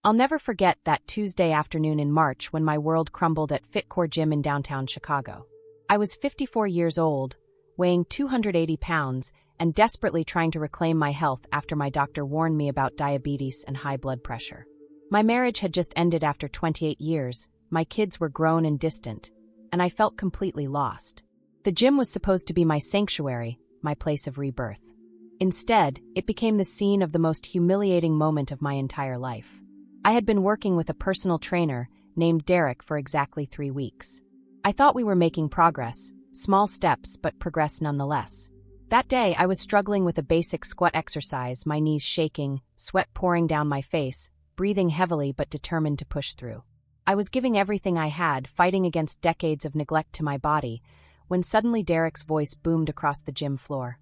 I'll never forget that Tuesday afternoon in March when my world crumbled at FitCore Gym in downtown Chicago. I was 54 years old, weighing 280 pounds, and desperately trying to reclaim my health after my doctor warned me about diabetes and high blood pressure. My marriage had just ended after 28 years, my kids were grown and distant, and I felt completely lost. The gym was supposed to be my sanctuary, my place of rebirth. Instead, it became the scene of the most humiliating moment of my entire life. I had been working with a personal trainer named Derek for exactly 3 weeks. I thought we were making progress, small steps but progress nonetheless. That day, I was struggling with a basic squat exercise, my knees shaking, sweat pouring down my face, breathing heavily but determined to push through. I was giving everything I had, fighting against decades of neglect to my body, when suddenly Derek's voice boomed across the gym floor.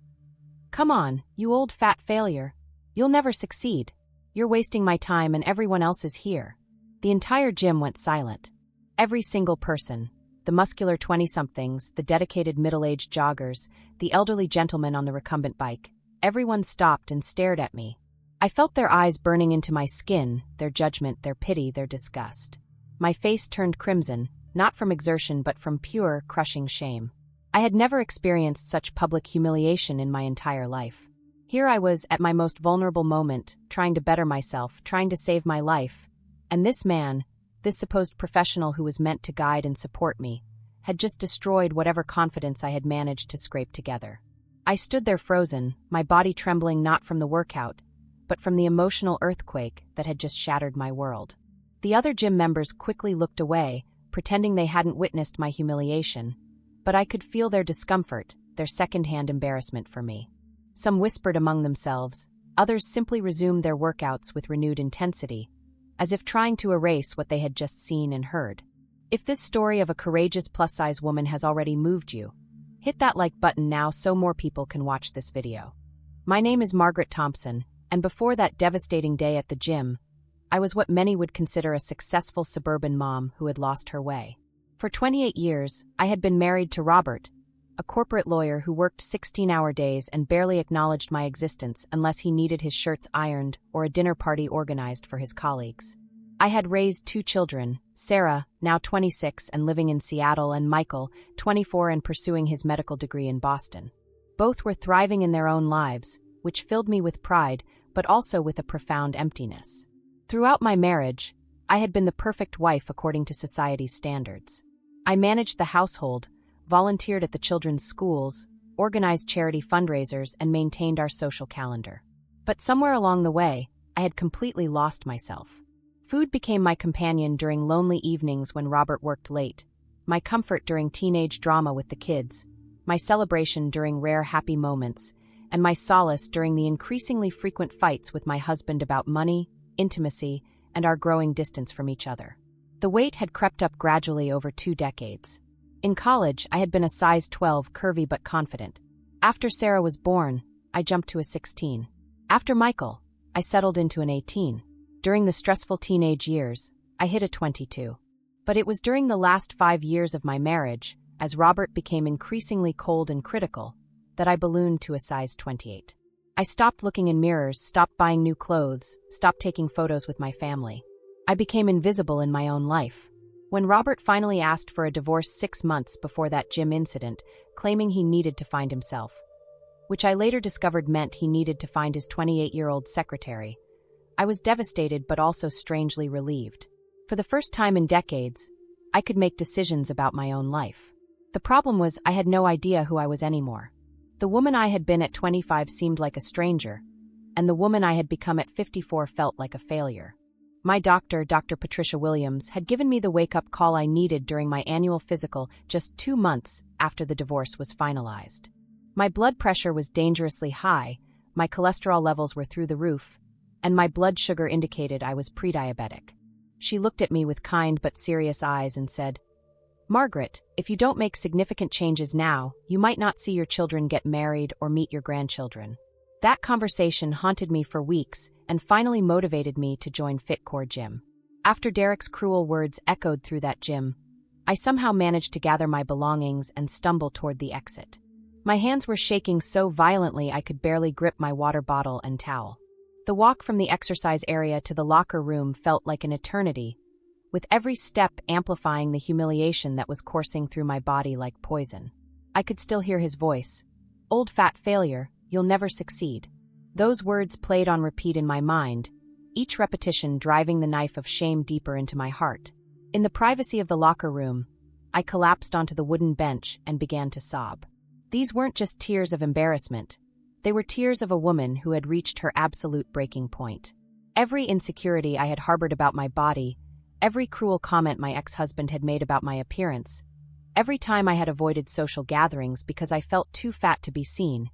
"Come on, you old fat failure. You'll never succeed. You're wasting my time and everyone else is here." The entire gym went silent. Every single person, the muscular 20-somethings, the dedicated middle-aged joggers, the elderly gentleman on the recumbent bike, everyone stopped and stared at me. I felt their eyes burning into my skin, their judgment, their pity, their disgust. My face turned crimson, not from exertion but from pure, crushing shame. I had never experienced such public humiliation in my entire life. Here I was at my most vulnerable moment, trying to better myself, trying to save my life, and this man, this supposed professional who was meant to guide and support me, had just destroyed whatever confidence I had managed to scrape together. I stood there frozen, my body trembling not from the workout, but from the emotional earthquake that had just shattered my world. The other gym members quickly looked away, pretending they hadn't witnessed my humiliation, but I could feel their discomfort, their second-hand embarrassment for me. Some whispered among themselves, others simply resumed their workouts with renewed intensity, as if trying to erase what they had just seen and heard. If this story of a courageous plus-size woman has already moved you, hit that like button now so more people can watch this video. My name is Margaret Thompson, and before that devastating day at the gym, I was what many would consider a successful suburban mom who had lost her way. For 28 years, I had been married to Robert, a corporate lawyer who worked 16-hour days and barely acknowledged my existence unless he needed his shirts ironed or a dinner party organized for his colleagues. I had raised 2 children, Sarah, now 26 and living in Seattle, and Michael, 24 and pursuing his medical degree in Boston. Both were thriving in their own lives, which filled me with pride, but also with a profound emptiness. Throughout my marriage, I had been the perfect wife according to society's standards. I managed the household, volunteered at the children's schools, organized charity fundraisers, and maintained our social calendar. But somewhere along the way, I had completely lost myself. Food became my companion during lonely evenings when Robert worked late, my comfort during teenage drama with the kids, my celebration during rare happy moments, and my solace during the increasingly frequent fights with my husband about money, intimacy, and our growing distance from each other. The weight had crept up gradually over 2 decades. In college, I had been a size 12, curvy but confident. After Sarah was born, I jumped to a 16. After Michael, I settled into an 18. During the stressful teenage years, I hit a 22. But it was during the last 5 years of my marriage, as Robert became increasingly cold and critical, that I ballooned to a size 28. I stopped looking in mirrors, stopped buying new clothes, stopped taking photos with my family. I became invisible in my own life. When Robert finally asked for a divorce 6 months before that gym incident, claiming he needed to find himself, which I later discovered meant he needed to find his 28-year-old secretary, I was devastated but also strangely relieved. For the first time in decades, I could make decisions about my own life. The problem was I had no idea who I was anymore. The woman I had been at 25 seemed like a stranger, and the woman I had become at 54 felt like a failure. My doctor, Dr. Patricia Williams, had given me the wake-up call I needed during my annual physical just 2 months after the divorce was finalized. My blood pressure was dangerously high, my cholesterol levels were through the roof, and my blood sugar indicated I was pre-diabetic. She looked at me with kind but serious eyes and said, "Margaret, if you don't make significant changes now, you might not see your children get married or meet your grandchildren." That conversation haunted me for weeks and finally motivated me to join FitCore Gym. After Derek's cruel words echoed through that gym, I somehow managed to gather my belongings and stumble toward the exit. My hands were shaking so violently I could barely grip my water bottle and towel. The walk from the exercise area to the locker room felt like an eternity, with every step amplifying the humiliation that was coursing through my body like poison. I could still hear his voice. "Old fat failure, you'll never succeed." Those words played on repeat in my mind, each repetition driving the knife of shame deeper into my heart. In the privacy of the locker room, I collapsed onto the wooden bench and began to sob. These weren't just tears of embarrassment. They were tears of a woman who had reached her absolute breaking point. Every insecurity I had harbored about my body, every cruel comment my ex-husband had made about my appearance, every time I had avoided social gatherings because I felt too fat to be seen,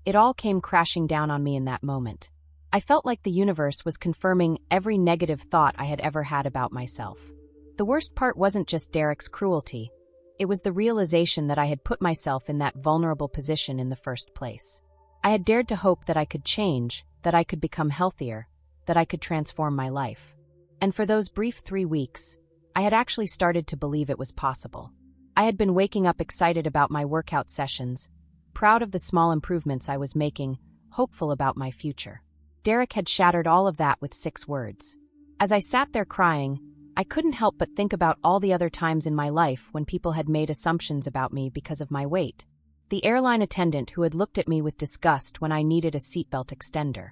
it all came crashing down on me in that moment. I felt like the universe was confirming every negative thought I had ever had about myself. The worst part wasn't just Derek's cruelty. It was the realization that I had put myself in that vulnerable position in the first place. I had dared to hope that I could change, that I could become healthier, that I could transform my life. And for those brief 3 weeks, I had actually started to believe it was possible. I had been waking up excited about my workout sessions, proud of the small improvements I was making, hopeful about my future. Derek had shattered all of that with 6 words. As I sat there crying, I couldn't help but think about all the other times in my life when people had made assumptions about me because of my weight. The airline attendant who had looked at me with disgust when I needed a seatbelt extender.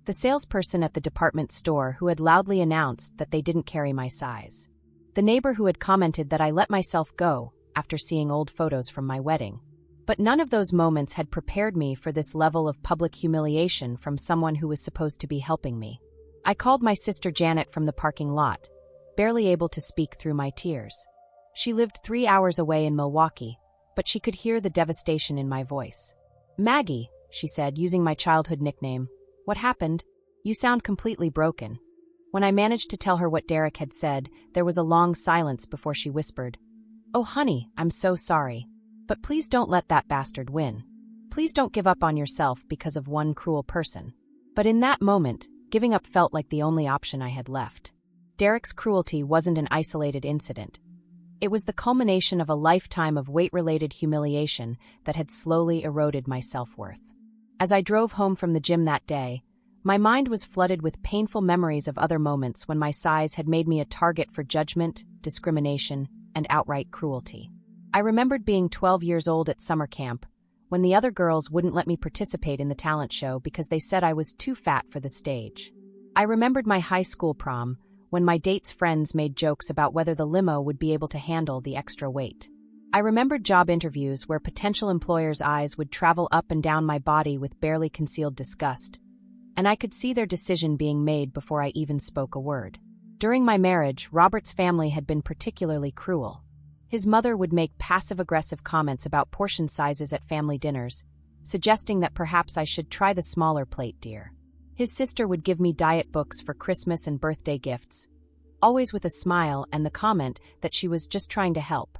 The salesperson at the department store who had loudly announced that they didn't carry my size. The neighbor who had commented that I let myself go after seeing old photos from my wedding. But none of those moments had prepared me for this level of public humiliation from someone who was supposed to be helping me. I called my sister Janet from the parking lot, barely able to speak through my tears. She lived 3 hours away in Milwaukee, but she could hear the devastation in my voice. "Maggie," she said, using my childhood nickname, "what happened? You sound completely broken." When I managed to tell her what Derek had said, there was a long silence before she whispered, "Oh honey, I'm so sorry. But please don't let that bastard win. Please don't give up on yourself because of one cruel person." But in that moment, giving up felt like the only option I had left. Derek's cruelty wasn't an isolated incident. It was the culmination of a lifetime of weight-related humiliation that had slowly eroded my self-worth. As I drove home from the gym that day, my mind was flooded with painful memories of other moments when my size had made me a target for judgment, discrimination, and outright cruelty. I remembered being 12 years old at summer camp, when the other girls wouldn't let me participate in the talent show because they said I was too fat for the stage. I remembered my high school prom, when my date's friends made jokes about whether the limo would be able to handle the extra weight. I remembered job interviews where potential employers' eyes would travel up and down my body with barely concealed disgust, and I could see their decision being made before I even spoke a word. During my marriage, Robert's family had been particularly cruel. His mother would make passive-aggressive comments about portion sizes at family dinners, suggesting that perhaps I should try the smaller plate, dear. His sister would give me diet books for Christmas and birthday gifts, always with a smile and the comment that she was just trying to help.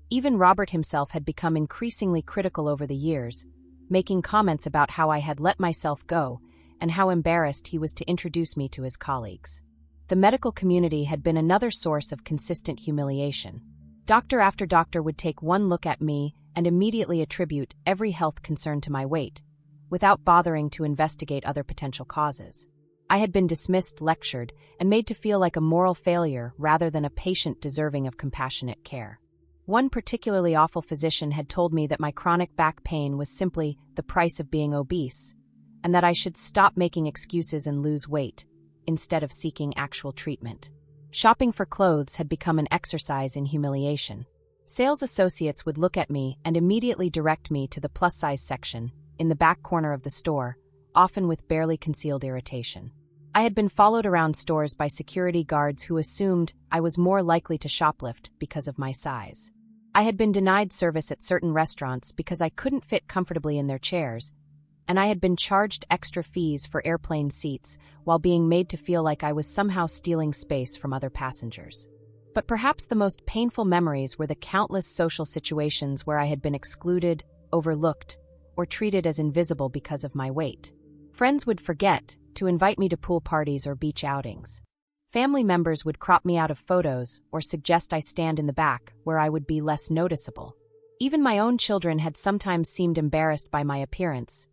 Even Robert himself had become increasingly critical over the years, making comments about how I had let myself go and how embarrassed he was to introduce me to his colleagues. The medical community had been another source of consistent humiliation. Doctor after doctor would take one look at me and immediately attribute every health concern to my weight, without bothering to investigate other potential causes. I had been dismissed, lectured, and made to feel like a moral failure rather than a patient deserving of compassionate care. One particularly awful physician had told me that my chronic back pain was simply the price of being obese, and that I should stop making excuses and lose weight, instead of seeking actual treatment. Shopping for clothes had become an exercise in humiliation. Sales associates would look at me and immediately direct me to the plus-size section, in the back corner of the store, often with barely concealed irritation. I had been followed around stores by security guards who assumed I was more likely to shoplift because of my size. I had been denied service at certain restaurants because I couldn't fit comfortably in their chairs, and I had been charged extra fees for airplane seats while being made to feel like I was somehow stealing space from other passengers. But perhaps the most painful memories were the countless social situations where I had been excluded, overlooked, or treated as invisible because of my weight. Friends would forget to invite me to pool parties or beach outings. Family members would crop me out of photos or suggest I stand in the back where I would be less noticeable. Even my own children had sometimes seemed embarrassed by my appearance,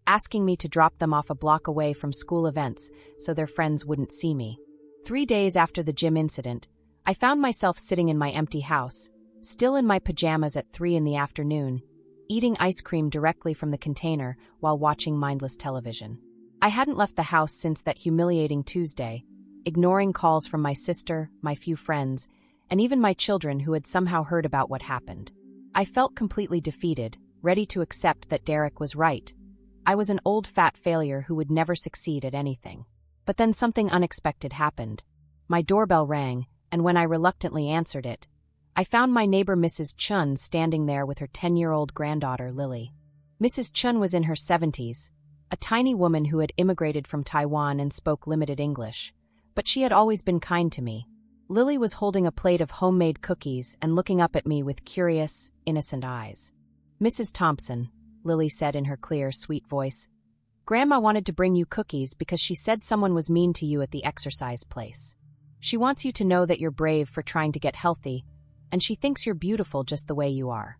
asking me to drop them off a block away from school events so their friends wouldn't see me. 3 days after the gym incident, I found myself sitting in my empty house, still in my pajamas at 3 in the afternoon, eating ice cream directly from the container while watching mindless television. I hadn't left the house since that humiliating Tuesday, ignoring calls from my sister, my few friends, and even my children who had somehow heard about what happened. I felt completely defeated, ready to accept that Derek was right. I was an old fat failure who would never succeed at anything. But then something unexpected happened. My doorbell rang, and when I reluctantly answered it, I found my neighbor Mrs. Chun standing there with her 10-year-old granddaughter, Lily. Mrs. Chun was in her 70s, a tiny woman who had immigrated from Taiwan and spoke limited English, but she had always been kind to me. Lily was holding a plate of homemade cookies and looking up at me with curious, innocent eyes. "Mrs. Thompson," Lily said in her clear, sweet voice, "Grandma wanted to bring you cookies because she said someone was mean to you at the exercise place. She wants you to know that you're brave for trying to get healthy, and she thinks you're beautiful just the way you are."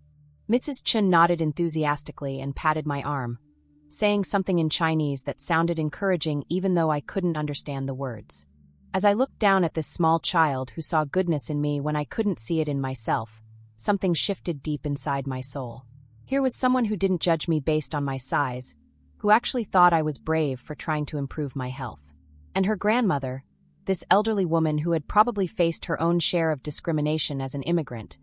Mrs. Chun nodded enthusiastically and patted my arm, saying something in Chinese that sounded encouraging even though I couldn't understand the words. As I looked down at this small child who saw goodness in me when I couldn't see it in myself, something shifted deep inside my soul. Here was someone who didn't judge me based on my size, who actually thought I was brave for trying to improve my health. And her grandmother, this elderly woman who had probably faced her own share of discrimination as an immigrant,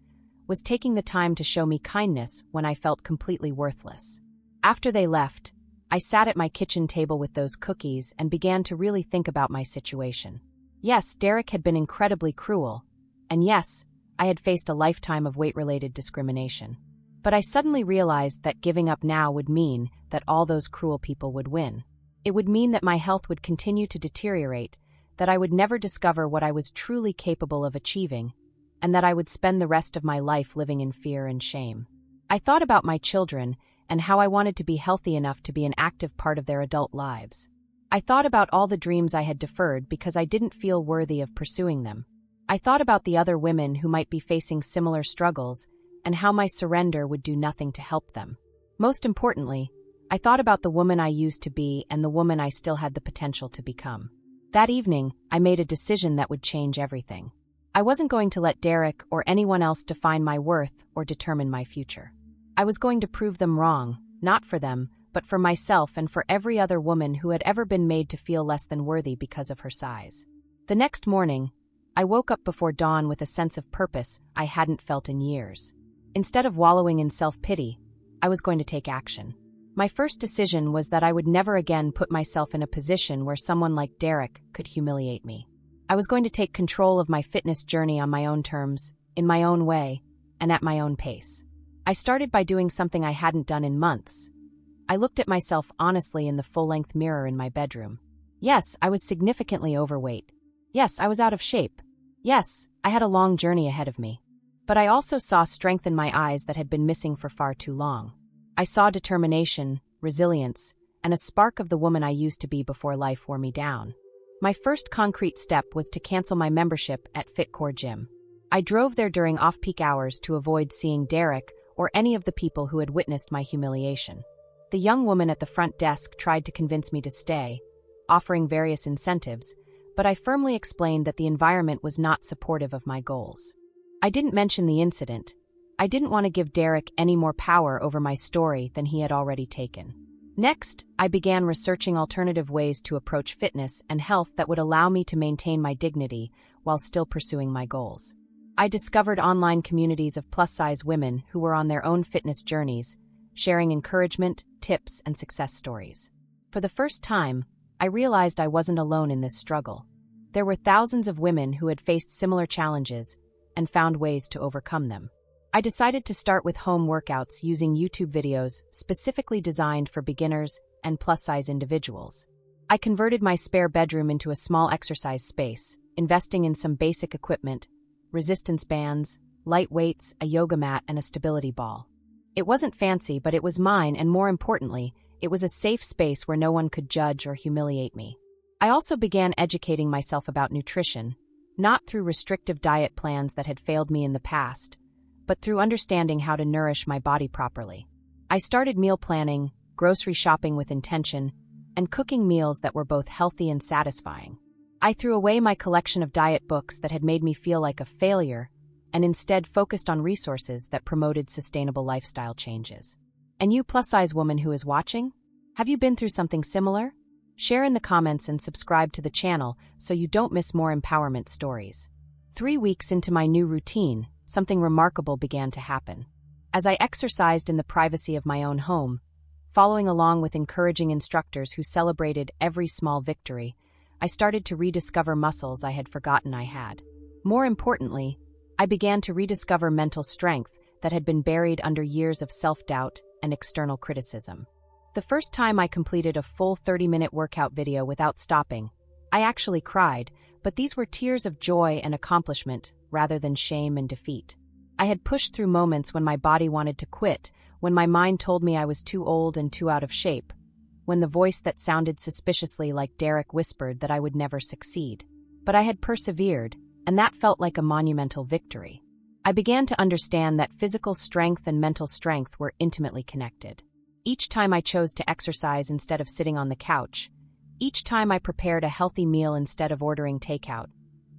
was taking the time to show me kindness when I felt completely worthless. After they left, I sat at my kitchen table with those cookies and began to really think about my situation. Yes, Derek had been incredibly cruel, and yes, I had faced a lifetime of weight-related discrimination. But I suddenly realized that giving up now would mean that all those cruel people would win. It would mean that my health would continue to deteriorate, that I would never discover what I was truly capable of achieving, and that I would spend the rest of my life living in fear and shame. I thought about my children and how I wanted to be healthy enough to be an active part of their adult lives. I thought about all the dreams I had deferred because I didn't feel worthy of pursuing them. I thought about the other women who might be facing similar struggles and how my surrender would do nothing to help them. Most importantly, I thought about the woman I used to be and the woman I still had the potential to become. That evening, I made a decision that would change everything. I wasn't going to let Derek or anyone else define my worth or determine my future. I was going to prove them wrong, not for them, but for myself and for every other woman who had ever been made to feel less than worthy because of her size. The next morning, I woke up before dawn with a sense of purpose I hadn't felt in years. Instead of wallowing in self-pity, I was going to take action. My first decision was that I would never again put myself in a position where someone like Derek could humiliate me. I was going to take control of my fitness journey on my own terms, in my own way, and at my own pace. I started by doing something I hadn't done in months. I looked at myself honestly in the full-length mirror in my bedroom. Yes, I was significantly overweight. Yes, I was out of shape. Yes, I had a long journey ahead of me. But I also saw strength in my eyes that had been missing for far too long. I saw determination, resilience, and a spark of the woman I used to be before life wore me down. My first concrete step was to cancel my membership at FitCore Gym. I drove there during off-peak hours to avoid seeing Derek or any of the people who had witnessed my humiliation. The young woman at the front desk tried to convince me to stay, offering various incentives, but I firmly explained that the environment was not supportive of my goals. I didn't mention the incident. I didn't want to give Derek any more power over my story than he had already taken. Next, I began researching alternative ways to approach fitness and health that would allow me to maintain my dignity while still pursuing my goals. I discovered online communities of plus-size women who were on their own fitness journeys, sharing encouragement, tips, and success stories. For the first time, I realized I wasn't alone in this struggle. There were thousands of women who had faced similar challenges and found ways to overcome them. I decided to start with home workouts using YouTube videos specifically designed for beginners and plus-size individuals. I converted my spare bedroom into a small exercise space, investing in some basic equipment, resistance bands, light weights, a yoga mat, and a stability ball. It wasn't fancy, but it was mine, and more importantly, it was a safe space where no one could judge or humiliate me. I also began educating myself about nutrition, not through restrictive diet plans that had failed me in the past, but through understanding how to nourish my body properly. I started meal planning, grocery shopping with intention, and cooking meals that were both healthy and satisfying. I threw away my collection of diet books that had made me feel like a failure and instead focused on resources that promoted sustainable lifestyle changes. And you plus-size woman who is watching? Have you been through something similar? Share in the comments and subscribe to the channel so you don't miss more empowerment stories. 3 weeks into my new routine, something remarkable began to happen. As I exercised in the privacy of my own home, following along with encouraging instructors who celebrated every small victory, I started to rediscover muscles I had forgotten I had. More importantly, I began to rediscover mental strength that had been buried under years of self-doubt and external criticism. The first time I completed a full 30-minute workout video without stopping, I actually cried, but these were tears of joy and accomplishment rather than shame and defeat. I had pushed through moments when my body wanted to quit, when my mind told me I was too old and too out of shape, when the voice that sounded suspiciously like Derek whispered that I would never succeed. But I had persevered, and that felt like a monumental victory. I began to understand that physical strength and mental strength were intimately connected. Each time I chose to exercise instead of sitting on the couch, each time I prepared a healthy meal instead of ordering takeout,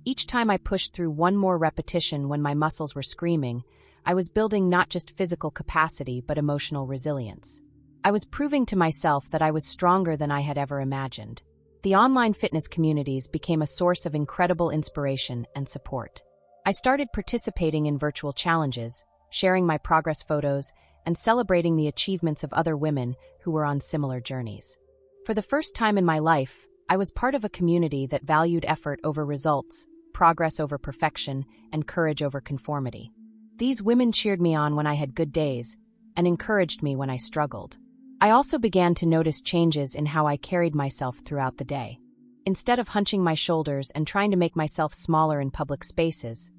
each time I pushed through one more repetition when my muscles were screaming, I was building not just physical capacity but emotional resilience. I was proving to myself that I was stronger than I had ever imagined. The online fitness communities became a source of incredible inspiration and support. I started participating in virtual challenges, sharing my progress photos, and celebrating the achievements of other women who were on similar journeys. For the first time in my life, I was part of a community that valued effort over results, progress over perfection, and courage over conformity. These women cheered me on when I had good days and encouraged me when I struggled. I also began to notice changes in how I carried myself throughout the day. Instead of hunching my shoulders and trying to make myself smaller in public spaces,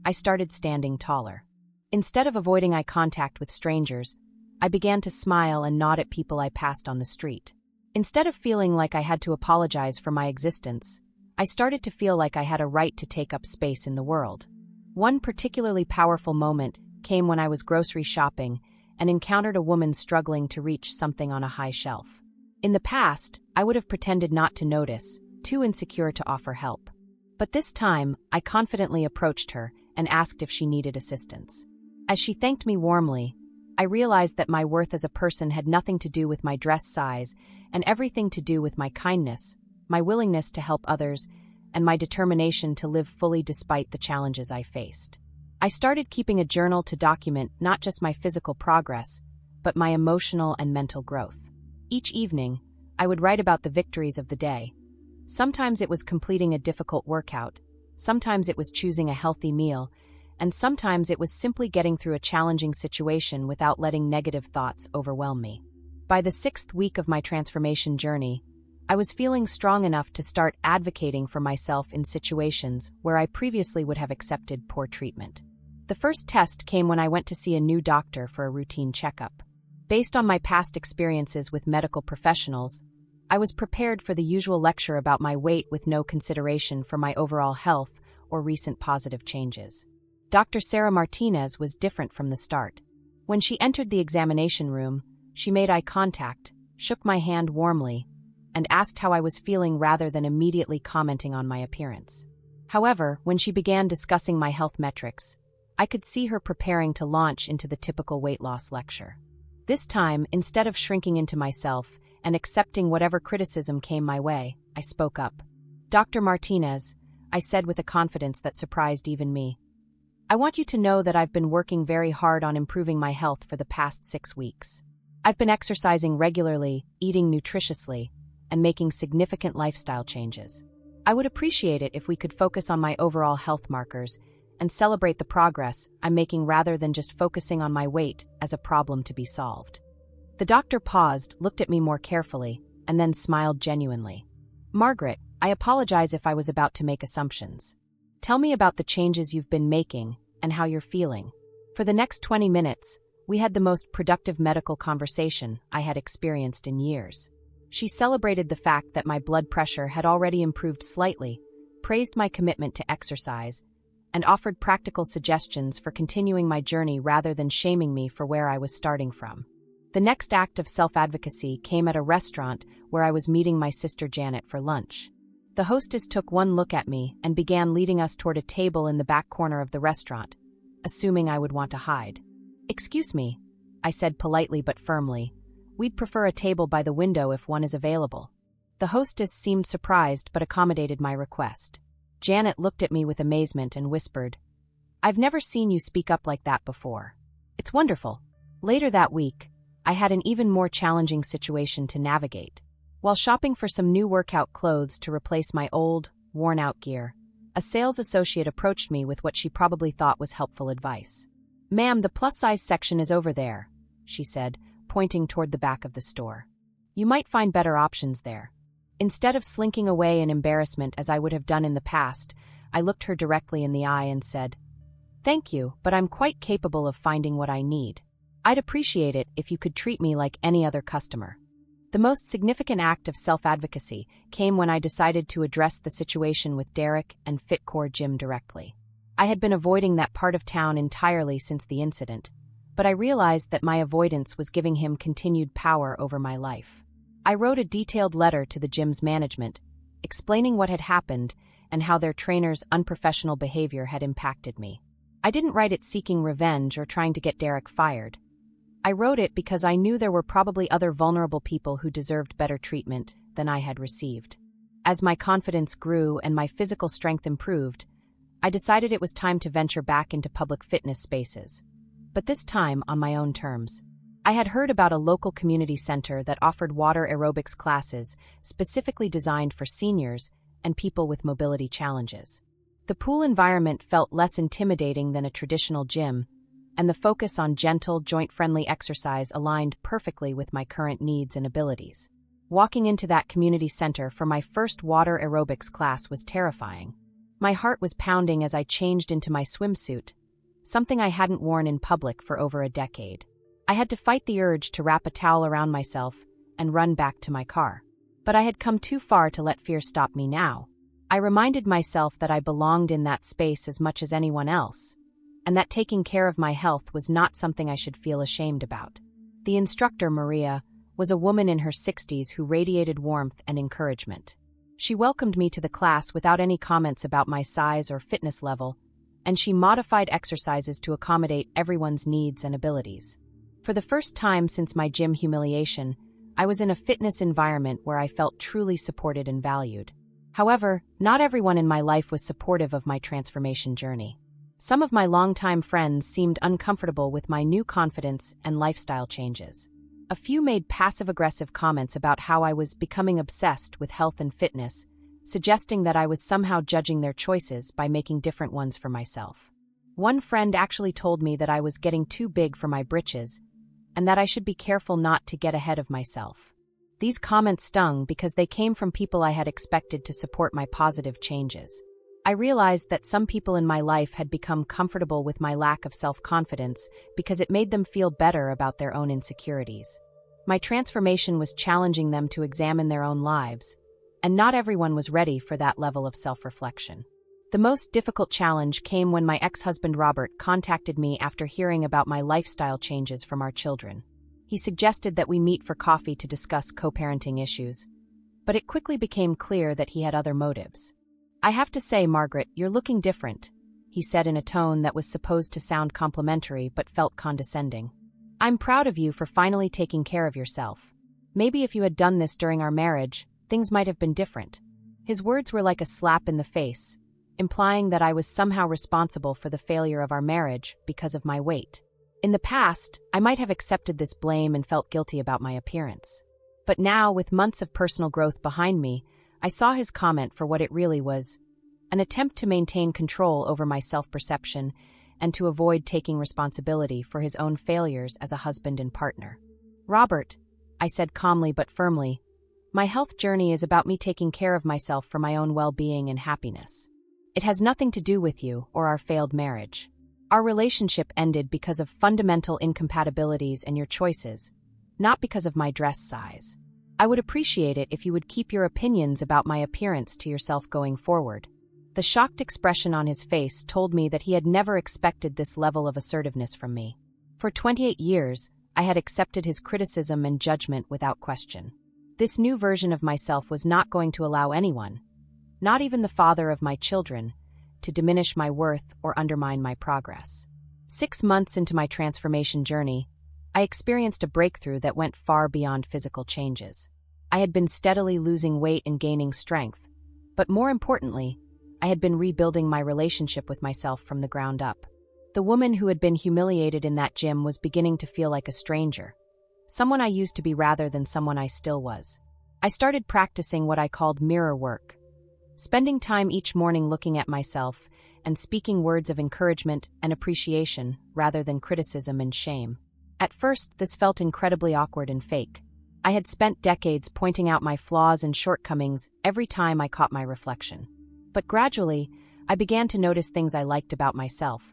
I started standing taller. Instead of avoiding eye contact with strangers, I began to smile and nod at people I passed on the street. Instead of feeling like I had to apologize for my existence, I started to feel like I had a right to take up space in the world. One particularly powerful moment came when I was grocery shopping and encountered a woman struggling to reach something on a high shelf. In the past, I would have pretended not to notice, too insecure to offer help. But this time, I confidently approached her and asked if she needed assistance. As she thanked me warmly, I realized that my worth as a person had nothing to do with my dress size and everything to do with my kindness, my willingness to help others, and my determination to live fully despite the challenges I faced. I started keeping a journal to document not just my physical progress, but my emotional and mental growth. Each evening, I would write about the victories of the day. Sometimes it was completing a difficult workout, sometimes it was choosing a healthy meal, and sometimes it was simply getting through a challenging situation without letting negative thoughts overwhelm me. By the 6th week of my transformation journey, I was feeling strong enough to start advocating for myself in situations where I previously would have accepted poor treatment. The first test came when I went to see a new doctor for a routine checkup. Based on my past experiences with medical professionals, I was prepared for the usual lecture about my weight with no consideration for my overall health or recent positive changes. Dr. Sarah Martinez was different from the start. When she entered the examination room, she made eye contact, shook my hand warmly, and asked how I was feeling rather than immediately commenting on my appearance. However, when she began discussing my health metrics, I could see her preparing to launch into the typical weight loss lecture. This time, instead of shrinking into myself and accepting whatever criticism came my way, I spoke up. "Dr. Martinez," I said with a confidence that surprised even me, "I want you to know that I've been working very hard on improving my health for the past 6 weeks. I've been exercising regularly, eating nutritiously, and making significant lifestyle changes. I would appreciate it if we could focus on my overall health markers and celebrate the progress I'm making rather than just focusing on my weight as a problem to be solved." The doctor paused, looked at me more carefully, and then smiled genuinely. "Margaret, I apologize if I was about to make assumptions. Tell me about the changes you've been making and how you're feeling." For the next 20 minutes, we had the most productive medical conversation I had experienced in years. She celebrated the fact that my blood pressure had already improved slightly, praised my commitment to exercise, and offered practical suggestions for continuing my journey rather than shaming me for where I was starting from. The next act of self-advocacy came at a restaurant where I was meeting my sister Janet for lunch. The hostess took one look at me and began leading us toward a table in the back corner of the restaurant, assuming I would want to hide. "Excuse me," I said politely but firmly. "We'd prefer a table by the window if one is available." The hostess seemed surprised but accommodated my request. Janet looked at me with amazement and whispered, "I've never seen you speak up like that before. It's wonderful." Later that week, I had an even more challenging situation to navigate. While shopping for some new workout clothes to replace my old, worn-out gear, a sales associate approached me with what she probably thought was helpful advice. "Ma'am, the plus-size section is over there," she said, pointing toward the back of the store. "You might find better options there." Instead of slinking away in embarrassment as I would have done in the past, I looked her directly in the eye and said, "Thank you, but I'm quite capable of finding what I need. I'd appreciate it if you could treat me like any other customer." The most significant act of self-advocacy came when I decided to address the situation with Derek and Fitcore Gym directly. I had been avoiding that part of town entirely since the incident, but I realized that my avoidance was giving him continued power over my life. I wrote a detailed letter to the gym's management, explaining what had happened and how their trainer's unprofessional behavior had impacted me. I didn't write it seeking revenge or trying to get Derek fired. I wrote it because I knew there were probably other vulnerable people who deserved better treatment than I had received. As my confidence grew and my physical strength improved, I decided it was time to venture back into public fitness spaces. But this time on my own terms. I had heard about a local community center that offered water aerobics classes specifically designed for seniors and people with mobility challenges. The pool environment felt less intimidating than a traditional gym, and the focus on gentle, joint-friendly exercise aligned perfectly with my current needs and abilities. Walking into that community center for my first water aerobics class was terrifying. My heart was pounding as I changed into my swimsuit, something I hadn't worn in public for over a decade. I had to fight the urge to wrap a towel around myself and run back to my car. But I had come too far to let fear stop me now. I reminded myself that I belonged in that space as much as anyone else, and that taking care of my health was not something I should feel ashamed about. The instructor, Maria, was a woman in her 60s who radiated warmth and encouragement. She welcomed me to the class without any comments about my size or fitness level, and she modified exercises to accommodate everyone's needs and abilities. For the first time since my gym humiliation, I was in a fitness environment where I felt truly supported and valued. However, not everyone in my life was supportive of my transformation journey. Some of my longtime friends seemed uncomfortable with my new confidence and lifestyle changes. A few made passive-aggressive comments about how I was becoming obsessed with health and fitness, suggesting that I was somehow judging their choices by making different ones for myself. One friend actually told me that I was getting too big for my britches, and that I should be careful not to get ahead of myself. These comments stung because they came from people I had expected to support my positive changes. I realized that some people in my life had become comfortable with my lack of self-confidence because it made them feel better about their own insecurities. My transformation was challenging them to examine their own lives, and not everyone was ready for that level of self-reflection. The most difficult challenge came when my ex-husband Robert contacted me after hearing about my lifestyle changes from our children. He suggested that we meet for coffee to discuss co-parenting issues, but it quickly became clear that he had other motives. "I have to say, Margaret, you're looking different," he said in a tone that was supposed to sound complimentary but felt condescending. "I'm proud of you for finally taking care of yourself. Maybe if you had done this during our marriage, things might have been different." His words were like a slap in the face, implying that I was somehow responsible for the failure of our marriage because of my weight. In the past, I might have accepted this blame and felt guilty about my appearance. But now, with months of personal growth behind me, I saw his comment for what it really was, an attempt to maintain control over my self-perception and to avoid taking responsibility for his own failures as a husband and partner. "Robert," I said calmly but firmly, "my health journey is about me taking care of myself for my own well-being and happiness. It has nothing to do with you or our failed marriage. Our relationship ended because of fundamental incompatibilities and your choices, not because of my dress size. I would appreciate it if you would keep your opinions about my appearance to yourself going forward." The shocked expression on his face told me that he had never expected this level of assertiveness from me. For 28 years, I had accepted his criticism and judgment without question. This new version of myself was not going to allow anyone, not even the father of my children, to diminish my worth or undermine my progress. 6 months into my transformation journey, I experienced a breakthrough that went far beyond physical changes. I had been steadily losing weight and gaining strength, but more importantly, I had been rebuilding my relationship with myself from the ground up. The woman who had been humiliated in that gym was beginning to feel like a stranger, someone I used to be rather than someone I still was. I started practicing what I called mirror work, spending time each morning looking at myself and speaking words of encouragement and appreciation rather than criticism and shame. At first, this felt incredibly awkward and fake. I had spent decades pointing out my flaws and shortcomings every time I caught my reflection. But gradually, I began to notice things I liked about myself.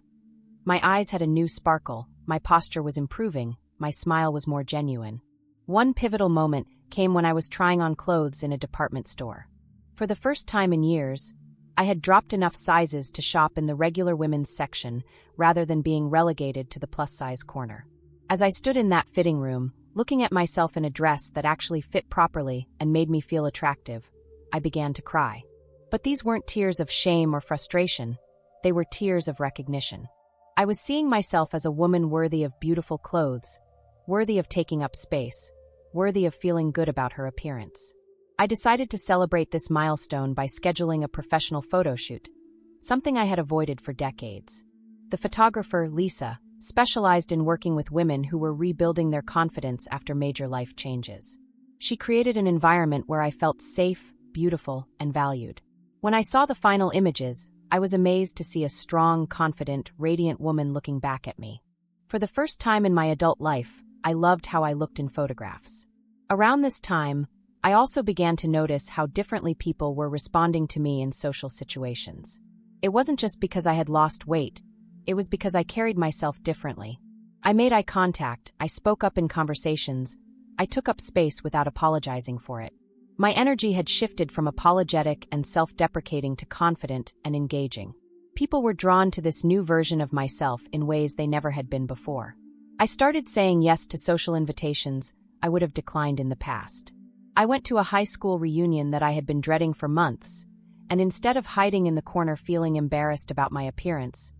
My eyes had a new sparkle, my posture was improving, my smile was more genuine. One pivotal moment came when I was trying on clothes in a department store. For the first time in years, I had dropped enough sizes to shop in the regular women's section rather than being relegated to the plus-size corner. As I stood in that fitting room, looking at myself in a dress that actually fit properly and made me feel attractive, I began to cry. But these weren't tears of shame or frustration, they were tears of recognition. I was seeing myself as a woman worthy of beautiful clothes, worthy of taking up space, worthy of feeling good about her appearance. I decided to celebrate this milestone by scheduling a professional photo shoot, something I had avoided for decades. The photographer, Lisa, specialized in working with women who were rebuilding their confidence after major life changes. She created an environment where I felt safe, beautiful, and valued. When I saw the final images, I was amazed to see a strong, confident, radiant woman looking back at me. For the first time in my adult life, I loved how I looked in photographs. Around this time, I also began to notice how differently people were responding to me in social situations. It wasn't just because I had lost weight, it was because I carried myself differently. I made eye contact, I spoke up in conversations, I took up space without apologizing for it. My energy had shifted from apologetic and self-deprecating to confident and engaging. People were drawn to this new version of myself in ways they never had been before. I started saying yes to social invitations I would have declined in the past. I went to a high school reunion that I had been dreading for months, and instead of hiding in the corner feeling embarrassed about my appearance,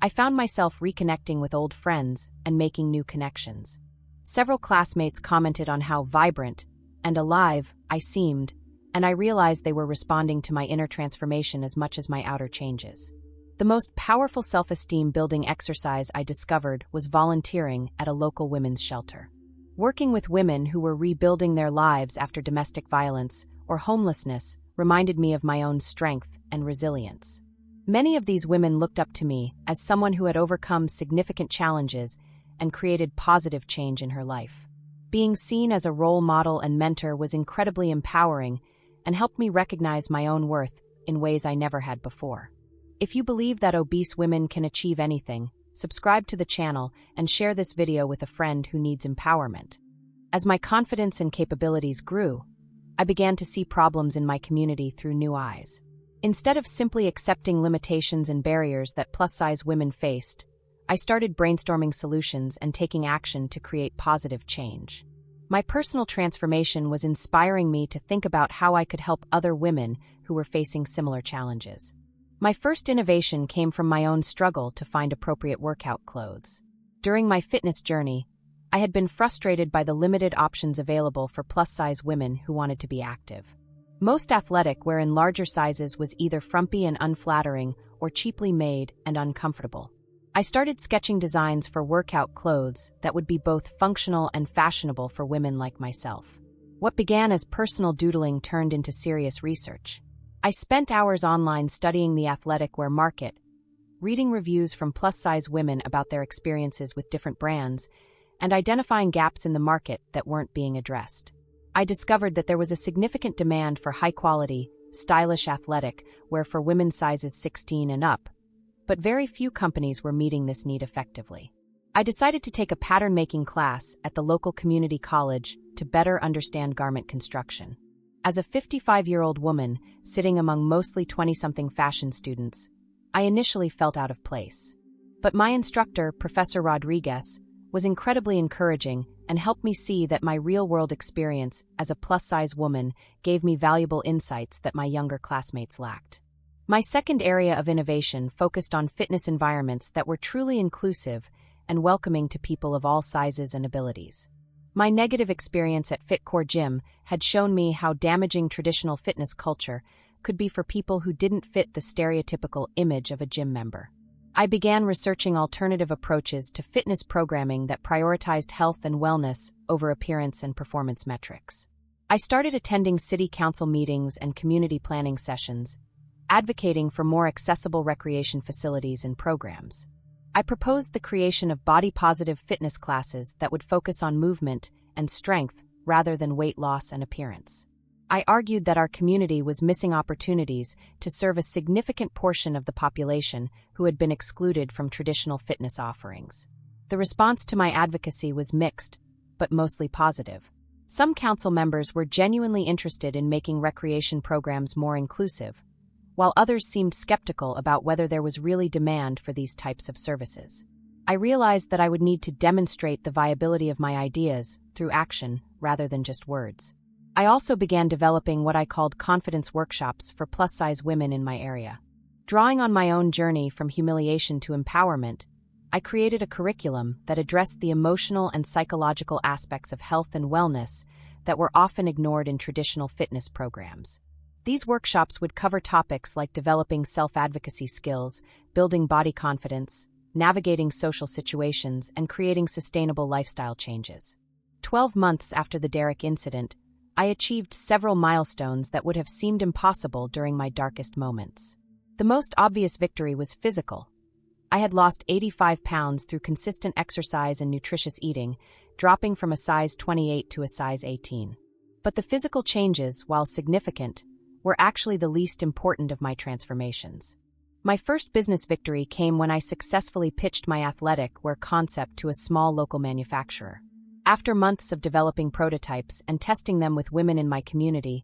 I found myself reconnecting with old friends and making new connections. Several classmates commented on how vibrant and alive I seemed, and I realized they were responding to my inner transformation as much as my outer changes. The most powerful self-esteem building exercise I discovered was volunteering at a local women's shelter. Working with women who were rebuilding their lives after domestic violence or homelessness reminded me of my own strength and resilience. Many of these women looked up to me as someone who had overcome significant challenges and created positive change in her life. Being seen as a role model and mentor was incredibly empowering and helped me recognize my own worth in ways I never had before. If you believe that obese women can achieve anything, subscribe to the channel and share this video with a friend who needs empowerment. As my confidence and capabilities grew, I began to see problems in my community through new eyes. Instead of simply accepting limitations and barriers that plus-size women faced, I started brainstorming solutions and taking action to create positive change. My personal transformation was inspiring me to think about how I could help other women who were facing similar challenges. My first innovation came from my own struggle to find appropriate workout clothes. During my fitness journey, I had been frustrated by the limited options available for plus-size women who wanted to be active. Most athletic wear in larger sizes was either frumpy and unflattering or cheaply made and uncomfortable. I started sketching designs for workout clothes that would be both functional and fashionable for women like myself. What began as personal doodling turned into serious research. I spent hours online studying the athletic wear market, reading reviews from plus-size women about their experiences with different brands, and identifying gaps in the market that weren't being addressed. I discovered that there was a significant demand for high-quality, stylish athletic wear for women's sizes 16 and up, but very few companies were meeting this need effectively. I decided to take a pattern-making class at the local community college to better understand garment construction. As a 55-year-old woman sitting among mostly 20-something fashion students, I initially felt out of place. But my instructor, Professor Rodriguez, was incredibly encouraging and helped me see that my real-world experience as a plus-size woman gave me valuable insights that my younger classmates lacked. My second area of innovation focused on fitness environments that were truly inclusive and welcoming to people of all sizes and abilities. My negative experience at FitCore Gym had shown me how damaging traditional fitness culture could be for people who didn't fit the stereotypical image of a gym member. I began researching alternative approaches to fitness programming that prioritized health and wellness over appearance and performance metrics. I started attending city council meetings and community planning sessions, advocating for more accessible recreation facilities and programs. I proposed the creation of body-positive fitness classes that would focus on movement and strength rather than weight loss and appearance. I argued that our community was missing opportunities to serve a significant portion of the population who had been excluded from traditional fitness offerings. The response to my advocacy was mixed, but mostly positive. Some council members were genuinely interested in making recreation programs more inclusive, while others seemed skeptical about whether there was really demand for these types of services. I realized that I would need to demonstrate the viability of my ideas through action rather than just words. I also began developing what I called confidence workshops for plus-size women in my area. Drawing on my own journey from humiliation to empowerment, I created a curriculum that addressed the emotional and psychological aspects of health and wellness that were often ignored in traditional fitness programs. These workshops would cover topics like developing self-advocacy skills, building body confidence, navigating social situations, and creating sustainable lifestyle changes. 12 months after the Derek incident, I achieved several milestones that would have seemed impossible during my darkest moments. The most obvious victory was physical. I had lost 85 pounds through consistent exercise and nutritious eating, dropping from a size 28 to a size 18. But the physical changes, while significant, were actually the least important of my transformations. My first business victory came when I successfully pitched my athletic wear concept to a small local manufacturer. After months of developing prototypes and testing them with women in my community,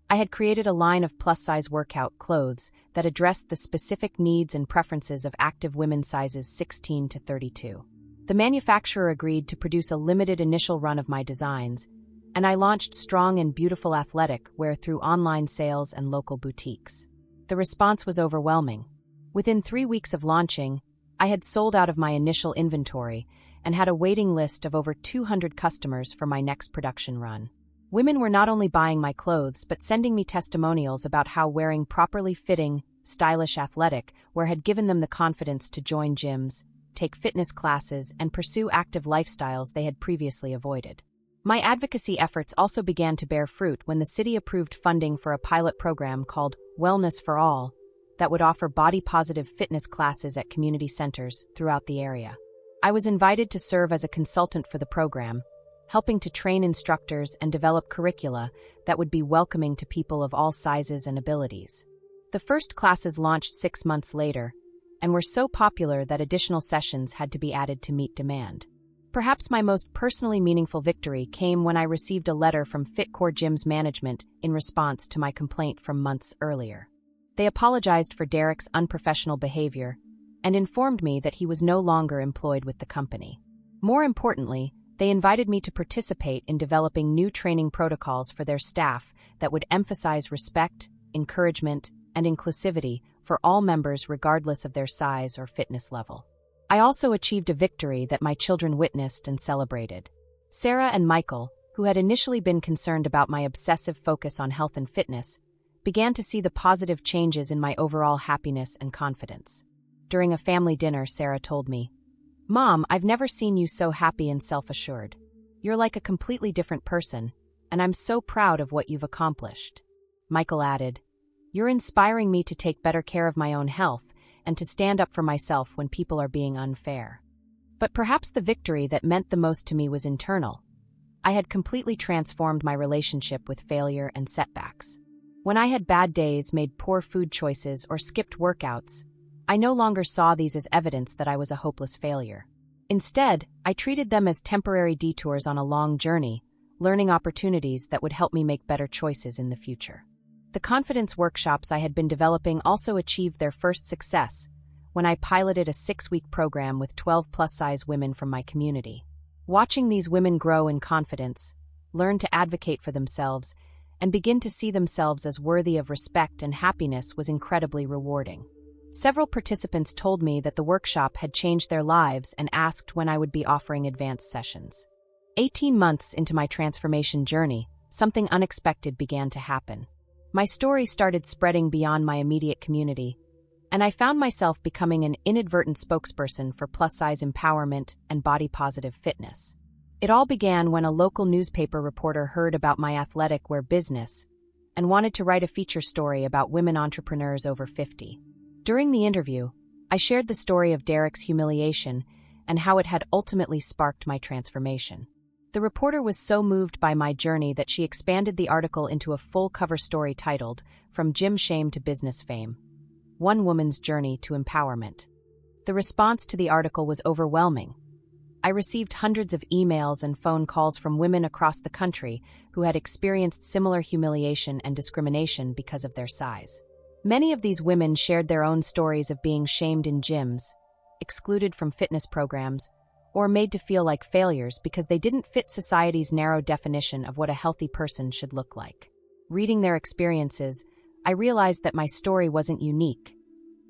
I had created a line of plus-size workout clothes that addressed the specific needs and preferences of active women sizes 16 to 32. The manufacturer agreed to produce a limited initial run of my designs, and I launched Strong and Beautiful Athletic wear through online sales and local boutiques. The response was overwhelming. Within 3 weeks of launching, I had sold out of my initial inventory and had a waiting list of over 200 customers for my next production run. Women were not only buying my clothes but sending me testimonials about how wearing properly fitting, stylish athletic wear had given them the confidence to join gyms, take fitness classes, and pursue active lifestyles they had previously avoided. My advocacy efforts also began to bear fruit when the city approved funding for a pilot program called Wellness for All that would offer body-positive fitness classes at community centers throughout the area. I was invited to serve as a consultant for the program, helping to train instructors and develop curricula that would be welcoming to people of all sizes and abilities. The first classes launched 6 months later and were so popular that additional sessions had to be added to meet demand. Perhaps my most personally meaningful victory came when I received a letter from FitCore Gym's management in response to my complaint from months earlier. They apologized for Derek's unprofessional behavior and informed me that he was no longer employed with the company. More importantly, they invited me to participate in developing new training protocols for their staff that would emphasize respect, encouragement, and inclusivity for all members regardless of their size or fitness level. I also achieved a victory that my children witnessed and celebrated. Sarah and Michael, who had initially been concerned about my obsessive focus on health and fitness, began to see the positive changes in my overall happiness and confidence. During a family dinner, Sarah told me, "Mom, I've never seen you so happy and self-assured. You're like a completely different person, and I'm so proud of what you've accomplished." Michael added, "You're inspiring me to take better care of my own health and to stand up for myself when people are being unfair." But perhaps the victory that meant the most to me was internal. I had completely transformed my relationship with failure and setbacks. When I had bad days, made poor food choices, or skipped workouts, I no longer saw these as evidence that I was a hopeless failure. Instead, I treated them as temporary detours on a long journey, learning opportunities that would help me make better choices in the future. The confidence workshops I had been developing also achieved their first success when I piloted a 6-week program with 12 plus-size women from my community. Watching these women grow in confidence, learn to advocate for themselves, and begin to see themselves as worthy of respect and happiness was incredibly rewarding. Several participants told me that the workshop had changed their lives and asked when I would be offering advanced sessions. 18 months into my transformation journey, something unexpected began to happen. My story started spreading beyond my immediate community, and I found myself becoming an inadvertent spokesperson for plus-size empowerment and body-positive fitness. It all began when a local newspaper reporter heard about my athletic wear business and wanted to write a feature story about women entrepreneurs over 50. During the interview, I shared the story of Derek's humiliation and how it had ultimately sparked my transformation. The reporter was so moved by my journey that she expanded the article into a full cover story titled, "From Gym Shame to Business Fame: One Woman's Journey to Empowerment." The response to the article was overwhelming. I received hundreds of emails and phone calls from women across the country who had experienced similar humiliation and discrimination because of their size. Many of these women shared their own stories of being shamed in gyms, excluded from fitness programs, or made to feel like failures because they didn't fit society's narrow definition of what a healthy person should look like. Reading their experiences, I realized that my story wasn't unique.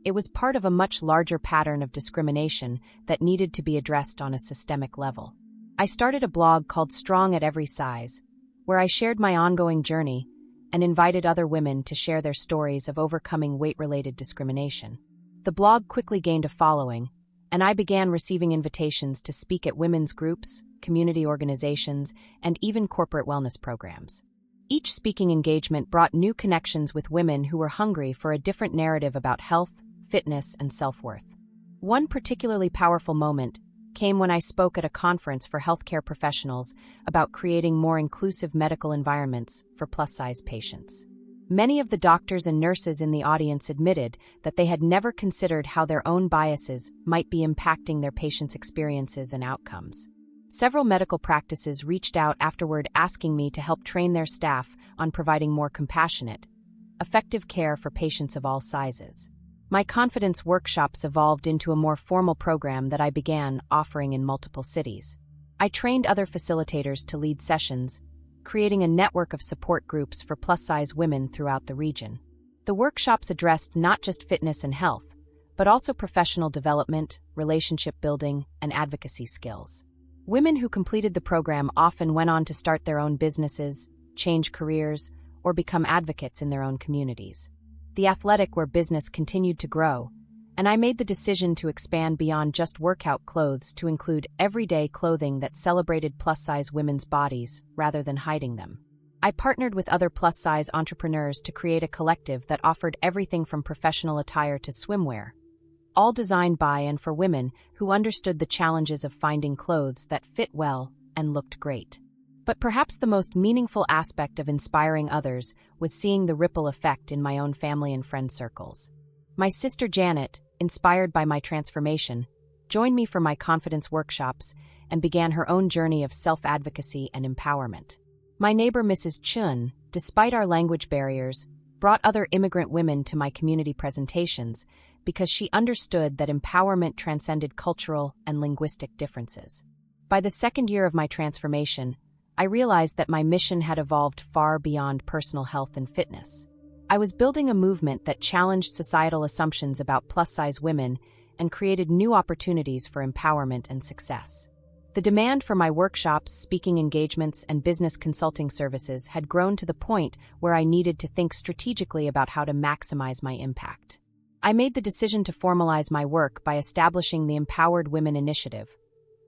It was part of a much larger pattern of discrimination that needed to be addressed on a systemic level. I started a blog called Strong at Every Size, where I shared my ongoing journey and invited other women to share their stories of overcoming weight-related discrimination. The blog quickly gained a following, and I began receiving invitations to speak at women's groups, community organizations, and even corporate wellness programs. Each speaking engagement brought new connections with women who were hungry for a different narrative about health, fitness, and self-worth. One particularly powerful moment came when I spoke at a conference for healthcare professionals about creating more inclusive medical environments for plus-size patients. Many of the doctors and nurses in the audience admitted that they had never considered how their own biases might be impacting their patients' experiences and outcomes. Several medical practices reached out afterward asking me to help train their staff on providing more compassionate, effective care for patients of all sizes. My confidence workshops evolved into a more formal program that I began offering in multiple cities. I trained other facilitators to lead sessions, creating a network of support groups for plus-size women throughout the region. The workshops addressed not just fitness and health, but also professional development, relationship building, and advocacy skills. Women who completed the program often went on to start their own businesses, change careers, or become advocates in their own communities. The athletic wear business continued to grow, and I made the decision to expand beyond just workout clothes to include everyday clothing that celebrated plus-size women's bodies rather than hiding them. I partnered with other plus-size entrepreneurs to create a collective that offered everything from professional attire to swimwear, all designed by and for women who understood the challenges of finding clothes that fit well and looked great. But perhaps the most meaningful aspect of inspiring others was seeing the ripple effect in my own family and friend circles. My sister Janet, inspired by my transformation, joined me for my confidence workshops and began her own journey of self-advocacy and empowerment. My neighbor Mrs. Chun, despite our language barriers, brought other immigrant women to my community presentations because she understood that empowerment transcended cultural and linguistic differences. By the second year of my transformation, I realized that my mission had evolved far beyond personal health and fitness. I was building a movement that challenged societal assumptions about plus-size women and created new opportunities for empowerment and success. The demand for my workshops, speaking engagements, and business consulting services had grown to the point where I needed to think strategically about how to maximize my impact. I made the decision to formalize my work by establishing the Empowered Women Initiative,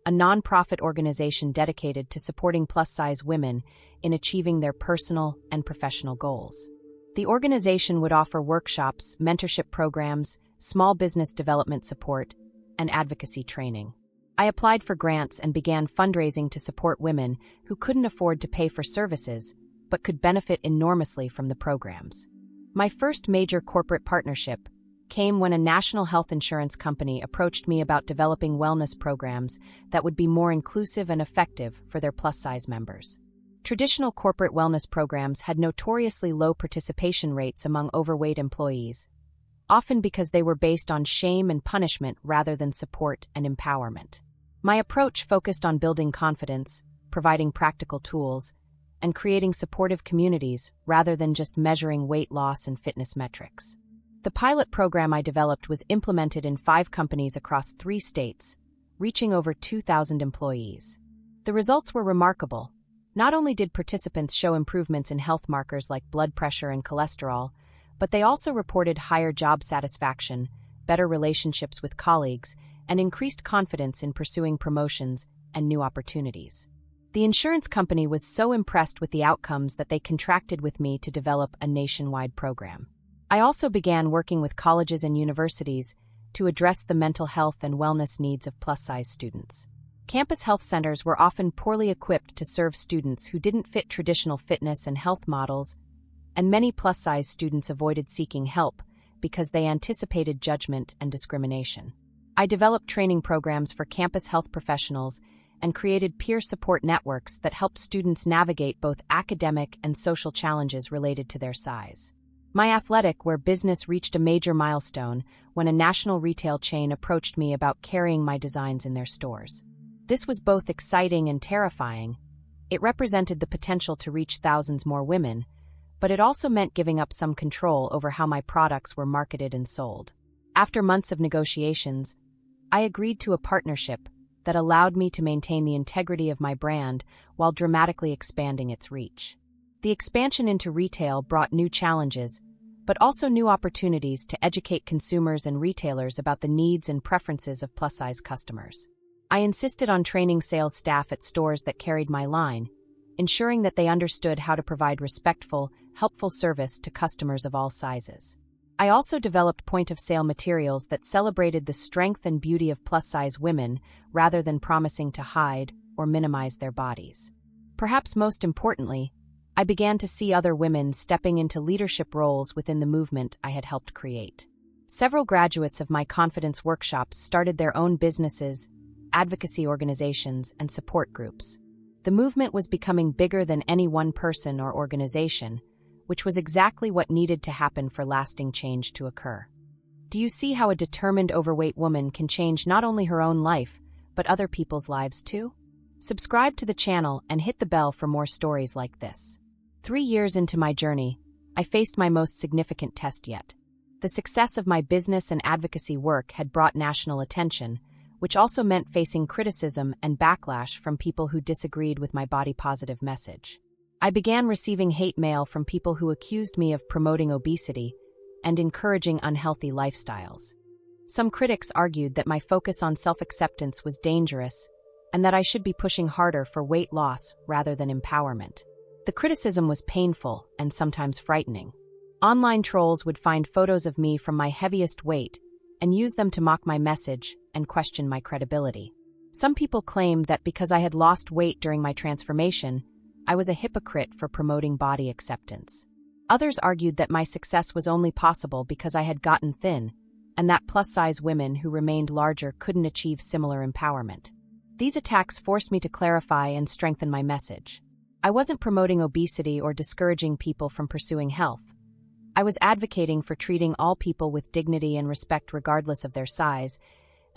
a nonprofit organization dedicated to supporting plus-size women in achieving their personal and professional goals. The organization would offer workshops, mentorship programs, small business development support, and advocacy training. I applied for grants and began fundraising to support women who couldn't afford to pay for services but could benefit enormously from the programs. My first major corporate partnership came when a national health insurance company approached me about developing wellness programs that would be more inclusive and effective for their plus-size members. Traditional corporate wellness programs had notoriously low participation rates among overweight employees, often because they were based on shame and punishment rather than support and empowerment. My approach focused on building confidence, providing practical tools, and creating supportive communities rather than just measuring weight loss and fitness metrics. The pilot program I developed was implemented in 5 companies across 3 states, reaching over 2,000 employees. The results were remarkable. Not only did participants show improvements in health markers like blood pressure and cholesterol, but they also reported higher job satisfaction, better relationships with colleagues, and increased confidence in pursuing promotions and new opportunities. The insurance company was so impressed with the outcomes that they contracted with me to develop a nationwide program. I also began working with colleges and universities to address the mental health and wellness needs of plus-size students. Campus health centers were often poorly equipped to serve students who didn't fit traditional fitness and health models, and many plus-size students avoided seeking help because they anticipated judgment and discrimination. I developed training programs for campus health professionals and created peer support networks that helped students navigate both academic and social challenges related to their size. My Athletic Wear business reached a major milestone when a national retail chain approached me about carrying my designs in their stores. This was both exciting and terrifying. It represented the potential to reach thousands more women, but it also meant giving up some control over how my products were marketed and sold. After months of negotiations, I agreed to a partnership that allowed me to maintain the integrity of my brand while dramatically expanding its reach. The expansion into retail brought new challenges, but also new opportunities to educate consumers and retailers about the needs and preferences of plus-size customers. I insisted on training sales staff at stores that carried my line, ensuring that they understood how to provide respectful, helpful service to customers of all sizes. I also developed point-of-sale materials that celebrated the strength and beauty of plus-size women rather than promising to hide or minimize their bodies. Perhaps most importantly, I began to see other women stepping into leadership roles within the movement I had helped create. Several graduates of my confidence workshops started their own businesses, advocacy organizations, and support groups. The movement was becoming bigger than any one person or organization, which was exactly what needed to happen for lasting change to occur. Do you see how a determined overweight woman can change not only her own life, but other people's lives too? Subscribe to the channel and hit the bell for more stories like this. 3 years into my journey, I faced my most significant test yet. The success of my business and advocacy work had brought national attention, which also meant facing criticism and backlash from people who disagreed with my body-positive message. I began receiving hate mail from people who accused me of promoting obesity and encouraging unhealthy lifestyles. Some critics argued that my focus on self-acceptance was dangerous and that I should be pushing harder for weight loss rather than empowerment. The criticism was painful and sometimes frightening. Online trolls would find photos of me from my heaviest weight and use them to mock my message and question my credibility. Some people claimed that because I had lost weight during my transformation, I was a hypocrite for promoting body acceptance. Others argued that my success was only possible because I had gotten thin, and that plus-size women who remained larger couldn't achieve similar empowerment. These attacks forced me to clarify and strengthen my message. I wasn't promoting obesity or discouraging people from pursuing health. I was advocating for treating all people with dignity and respect regardless of their size,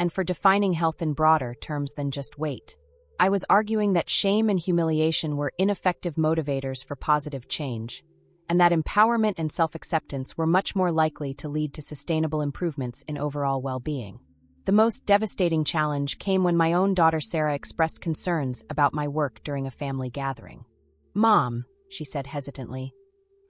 and for defining health in broader terms than just weight. I was arguing that shame and humiliation were ineffective motivators for positive change, and that empowerment and self-acceptance were much more likely to lead to sustainable improvements in overall well-being. The most devastating challenge came when my own daughter Sarah expressed concerns about my work during a family gathering. "Mom," she said hesitantly,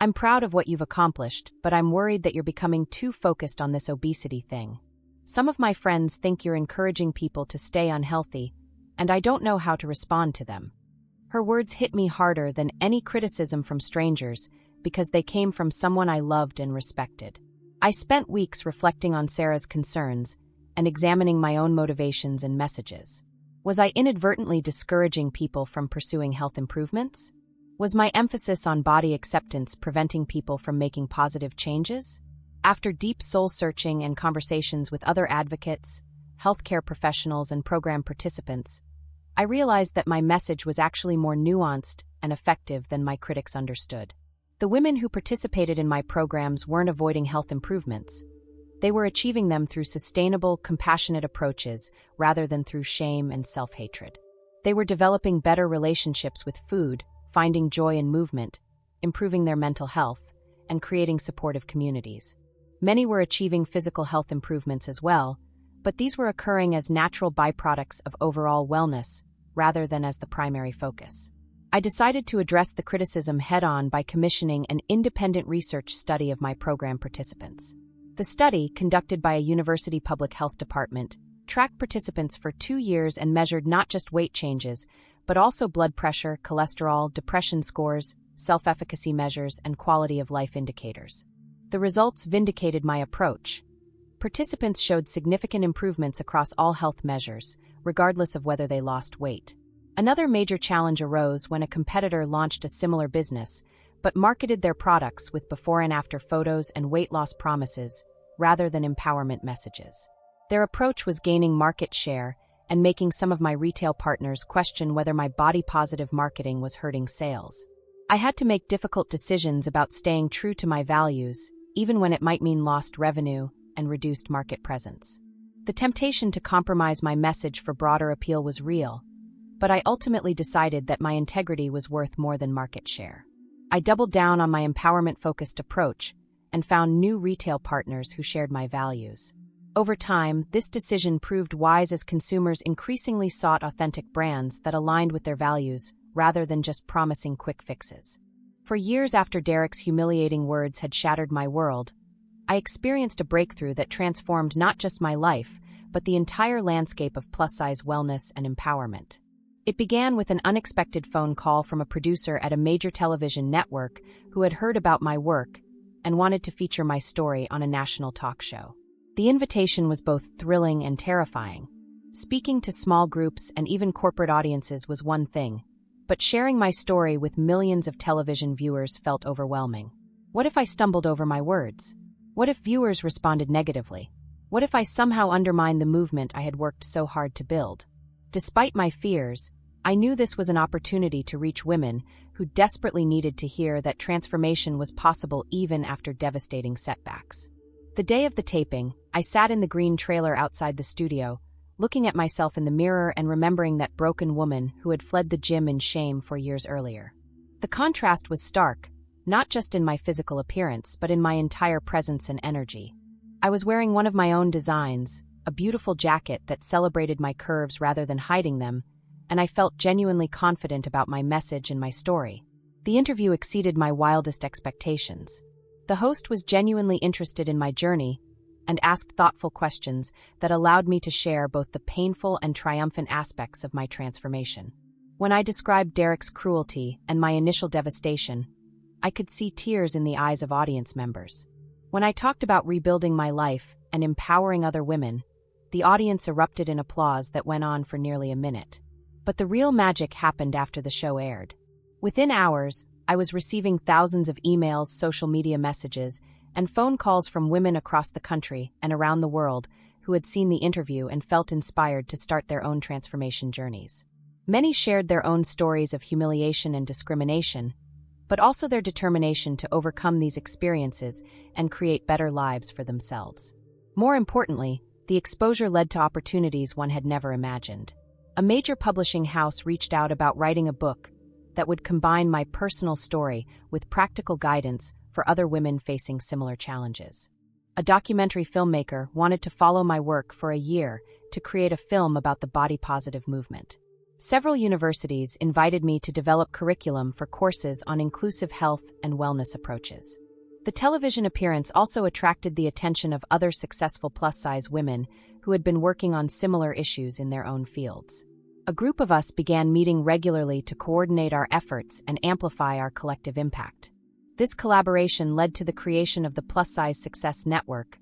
"I'm proud of what you've accomplished, but I'm worried that you're becoming too focused on this obesity thing. Some of my friends think you're encouraging people to stay unhealthy, and I don't know how to respond to them." Her words hit me harder than any criticism from strangers because they came from someone I loved and respected. I spent weeks reflecting on Sarah's concerns and examining my own motivations and messages. Was I inadvertently discouraging people from pursuing health improvements? Was my emphasis on body acceptance preventing people from making positive changes? After deep soul-searching and conversations with other advocates, healthcare professionals, and program participants, I realized that my message was actually more nuanced and effective than my critics understood. The women who participated in my programs weren't avoiding health improvements. They were achieving them through sustainable, compassionate approaches rather than through shame and self-hatred. They were developing better relationships with food, finding joy in movement, improving their mental health, and creating supportive communities. Many were achieving physical health improvements as well, but these were occurring as natural byproducts of overall wellness rather than as the primary focus. I decided to address the criticism head-on by commissioning an independent research study of my program participants. The study, conducted by a university public health department, tracked participants for 2 years and measured not just weight changes, but also blood pressure, cholesterol, depression scores, self-efficacy measures, and quality of life indicators. The results vindicated my approach. Participants showed significant improvements across all health measures, regardless of whether they lost weight. Another major challenge arose when a competitor launched a similar business, but marketed their products with before and after photos and weight loss promises, rather than empowerment messages. Their approach was gaining market share and making some of my retail partners question whether my body-positive marketing was hurting sales. I had to make difficult decisions about staying true to my values, even when it might mean lost revenue and reduced market presence. The temptation to compromise my message for broader appeal was real, but I ultimately decided that my integrity was worth more than market share. I doubled down on my empowerment-focused approach and found new retail partners who shared my values. Over time, this decision proved wise as consumers increasingly sought authentic brands that aligned with their values rather than just promising quick fixes. For years after Derek's humiliating words had shattered my world, I experienced a breakthrough that transformed not just my life, but the entire landscape of plus-size wellness and empowerment. It began with an unexpected phone call from a producer at a major television network who had heard about my work and wanted to feature my story on a national talk show. The invitation was both thrilling and terrifying. Speaking to small groups and even corporate audiences was one thing, but sharing my story with millions of television viewers felt overwhelming. What if I stumbled over my words? What if viewers responded negatively? What if I somehow undermined the movement I had worked so hard to build? Despite my fears, I knew this was an opportunity to reach women who desperately needed to hear that transformation was possible even after devastating setbacks. The day of the taping, I sat in the green trailer outside the studio, looking at myself in the mirror and remembering that broken woman who had fled the gym in shame 4 years earlier. The contrast was stark, not just in my physical appearance, but in my entire presence and energy. I was wearing one of my own designs, a beautiful jacket that celebrated my curves rather than hiding them, and I felt genuinely confident about my message and my story. The interview exceeded my wildest expectations. The host was genuinely interested in my journey and asked thoughtful questions that allowed me to share both the painful and triumphant aspects of my transformation. When I described Derek's cruelty and my initial devastation, I could see tears in the eyes of audience members. When I talked about rebuilding my life and empowering other women, the audience erupted in applause that went on for nearly a minute. But the real magic happened after the show aired. Within hours, I was receiving thousands of emails, social media messages, and phone calls from women across the country and around the world who had seen the interview and felt inspired to start their own transformation journeys. Many shared their own stories of humiliation and discrimination, but also their determination to overcome these experiences and create better lives for themselves. More importantly, the exposure led to opportunities one had never imagined. A major publishing house reached out about writing a book that would combine my personal story with practical guidance for other women facing similar challenges. A documentary filmmaker wanted to follow my work for a year to create a film about the body-positive movement. Several universities invited me to develop curriculum for courses on inclusive health and wellness approaches. The television appearance also attracted the attention of other successful plus-size women who had been working on similar issues in their own fields. A group of us began meeting regularly to coordinate our efforts and amplify our collective impact. This collaboration led to the creation of the Plus Size Success Network,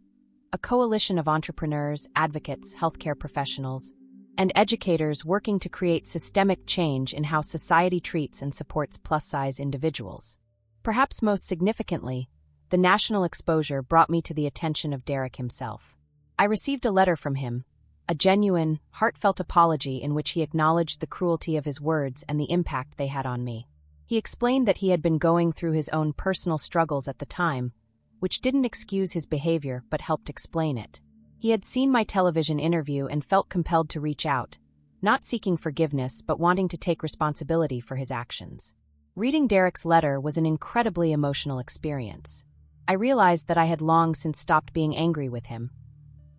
a coalition of entrepreneurs, advocates, healthcare professionals, and educators working to create systemic change in how society treats and supports plus-size individuals. Perhaps most significantly, the national exposure brought me to the attention of Derek himself. I received a letter from him, a genuine, heartfelt apology in which he acknowledged the cruelty of his words and the impact they had on me. He explained that he had been going through his own personal struggles at the time, which didn't excuse his behavior but helped explain it. He had seen my television interview and felt compelled to reach out, not seeking forgiveness but wanting to take responsibility for his actions. Reading Derek's letter was an incredibly emotional experience. I realized that I had long since stopped being angry with him.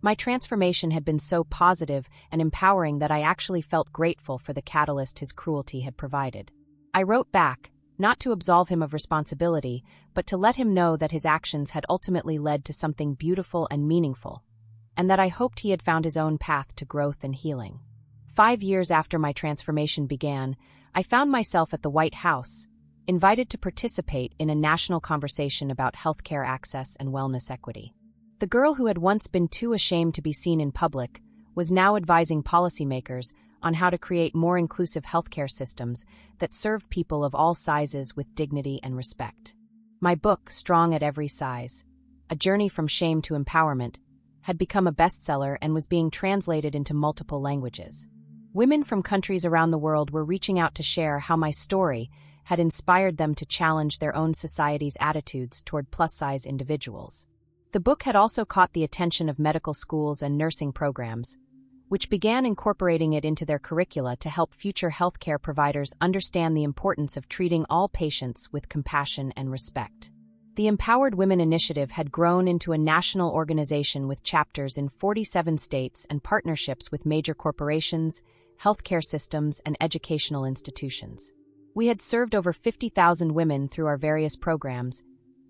My transformation had been so positive and empowering that I actually felt grateful for the catalyst his cruelty had provided. I wrote back, not to absolve him of responsibility, but to let him know that his actions had ultimately led to something beautiful and meaningful, and that I hoped he had found his own path to growth and healing. 5 years after my transformation began, I found myself at the White House, invited to participate in a national conversation about healthcare access and wellness equity. The girl who had once been too ashamed to be seen in public was now advising policymakers on how to create more inclusive healthcare systems that served people of all sizes with dignity and respect. My book, Strong at Every Size: A Journey from Shame to Empowerment, had become a bestseller and was being translated into multiple languages. Women from countries around the world were reaching out to share how my story had inspired them to challenge their own society's attitudes toward plus-size individuals. The book had also caught the attention of medical schools and nursing programs, which began incorporating it into their curricula to help future healthcare providers understand the importance of treating all patients with compassion and respect. The Empowered Women Initiative had grown into a national organization with chapters in 47 states and partnerships with major corporations, healthcare systems, and educational institutions. We had served over 50,000 women through our various programs,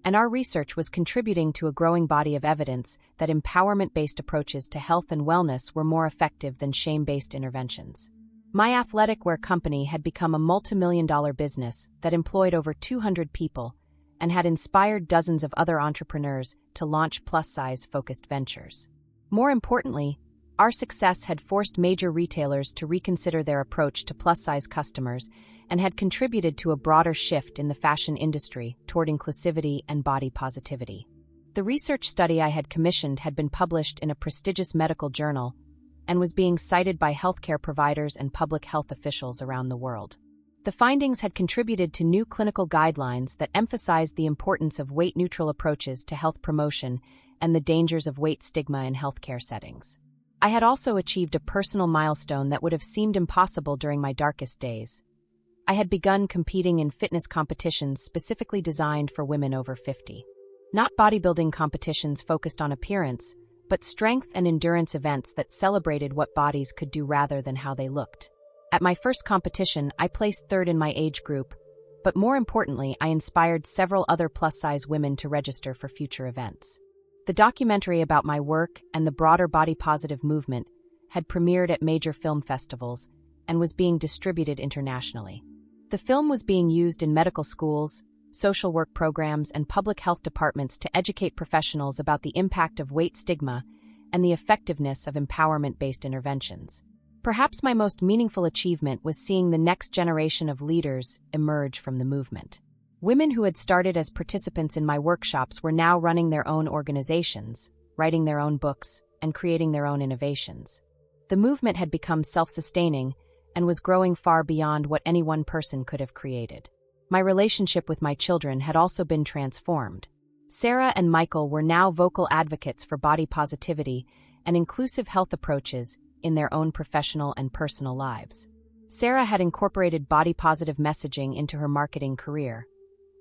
and our research was contributing to a growing body of evidence that empowerment-based approaches to health and wellness were more effective than shame-based interventions. My athletic wear company had become a multi-million-dollar business that employed over 200 people and had inspired dozens of other entrepreneurs to launch plus-size-focused ventures. More importantly, our success had forced major retailers to reconsider their approach to plus-size customers and had contributed to a broader shift in the fashion industry toward inclusivity and body positivity. The research study I had commissioned had been published in a prestigious medical journal and was being cited by healthcare providers and public health officials around the world. The findings had contributed to new clinical guidelines that emphasized the importance of weight-neutral approaches to health promotion and the dangers of weight stigma in healthcare settings. I had also achieved a personal milestone that would have seemed impossible during my darkest days. I had begun competing in fitness competitions specifically designed for women over 50. Not bodybuilding competitions focused on appearance, but strength and endurance events that celebrated what bodies could do rather than how they looked. At my first competition, I placed third in my age group, but more importantly, I inspired several other plus-size women to register for future events. The documentary about my work and the broader body-positive movement had premiered at major film festivals and was being distributed internationally. The film was being used in medical schools, social work programs, and public health departments to educate professionals about the impact of weight stigma and the effectiveness of empowerment-based interventions. Perhaps my most meaningful achievement was seeing the next generation of leaders emerge from the movement. Women who had started as participants in my workshops were now running their own organizations, writing their own books, and creating their own innovations. The movement had become self-sustaining and was growing far beyond what any one person could have created. My relationship with my children had also been transformed. Sarah and Michael were now vocal advocates for body positivity and inclusive health approaches in their own professional and personal lives. Sarah had incorporated body-positive messaging into her marketing career,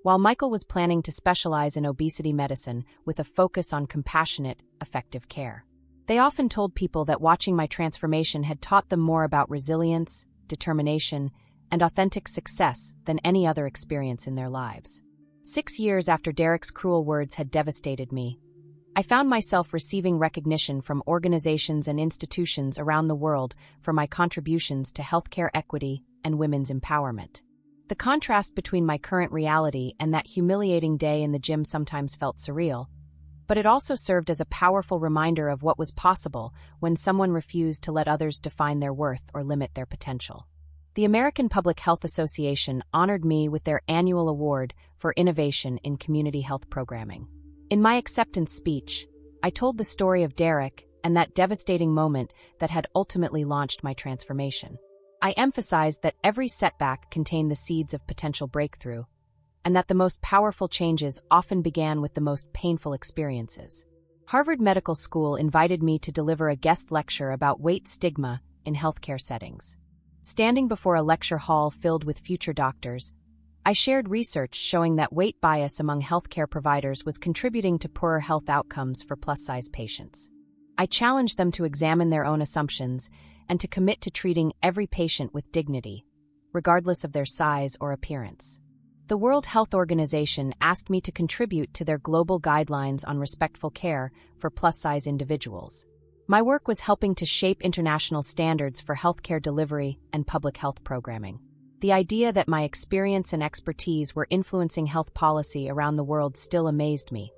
while Michael was planning to specialize in obesity medicine with a focus on compassionate, effective care. They often told people that watching my transformation had taught them more about resilience, determination, and authentic success than any other experience in their lives. 6 years after Derek's cruel words had devastated me, I found myself receiving recognition from organizations and institutions around the world for my contributions to healthcare equity and women's empowerment. The contrast between my current reality and that humiliating day in the gym sometimes felt surreal, but it also served as a powerful reminder of what was possible when someone refused to let others define their worth or limit their potential. The American Public Health Association honored me with their annual award for innovation in community health programming. In my acceptance speech, I told the story of Derek and that devastating moment that had ultimately launched my transformation. I emphasized that every setback contained the seeds of potential breakthrough, and that the most powerful changes often began with the most painful experiences. Harvard Medical School invited me to deliver a guest lecture about weight stigma in healthcare settings. Standing before a lecture hall filled with future doctors, I shared research showing that weight bias among healthcare providers was contributing to poorer health outcomes for plus-size patients. I challenged them to examine their own assumptions and to commit to treating every patient with dignity, regardless of their size or appearance. The World Health Organization asked me to contribute to their global guidelines on respectful care for plus-size individuals. My work was helping to shape international standards for healthcare delivery and public health programming. The idea that my experience and expertise were influencing health policy around the world still amazed me,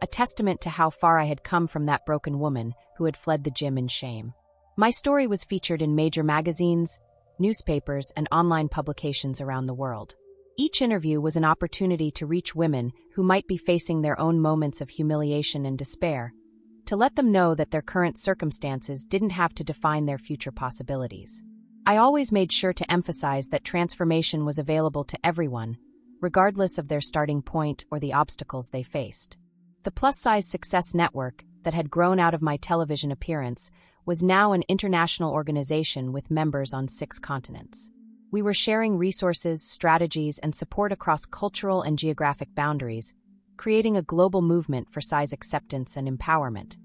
a testament to how far I had come from that broken woman who had fled the gym in shame. My story was featured in major magazines, newspapers, and online publications around the world. Each interview was an opportunity to reach women who might be facing their own moments of humiliation and despair, to let them know that their current circumstances didn't have to define their future possibilities. I always made sure to emphasize that transformation was available to everyone, regardless of their starting point or the obstacles they faced. The Plus Size Success Network, that had grown out of my television appearance, was now an international organization with members on 6 continents. We were sharing resources, strategies, and support across cultural and geographic boundaries, creating a global movement for size acceptance and empowerment.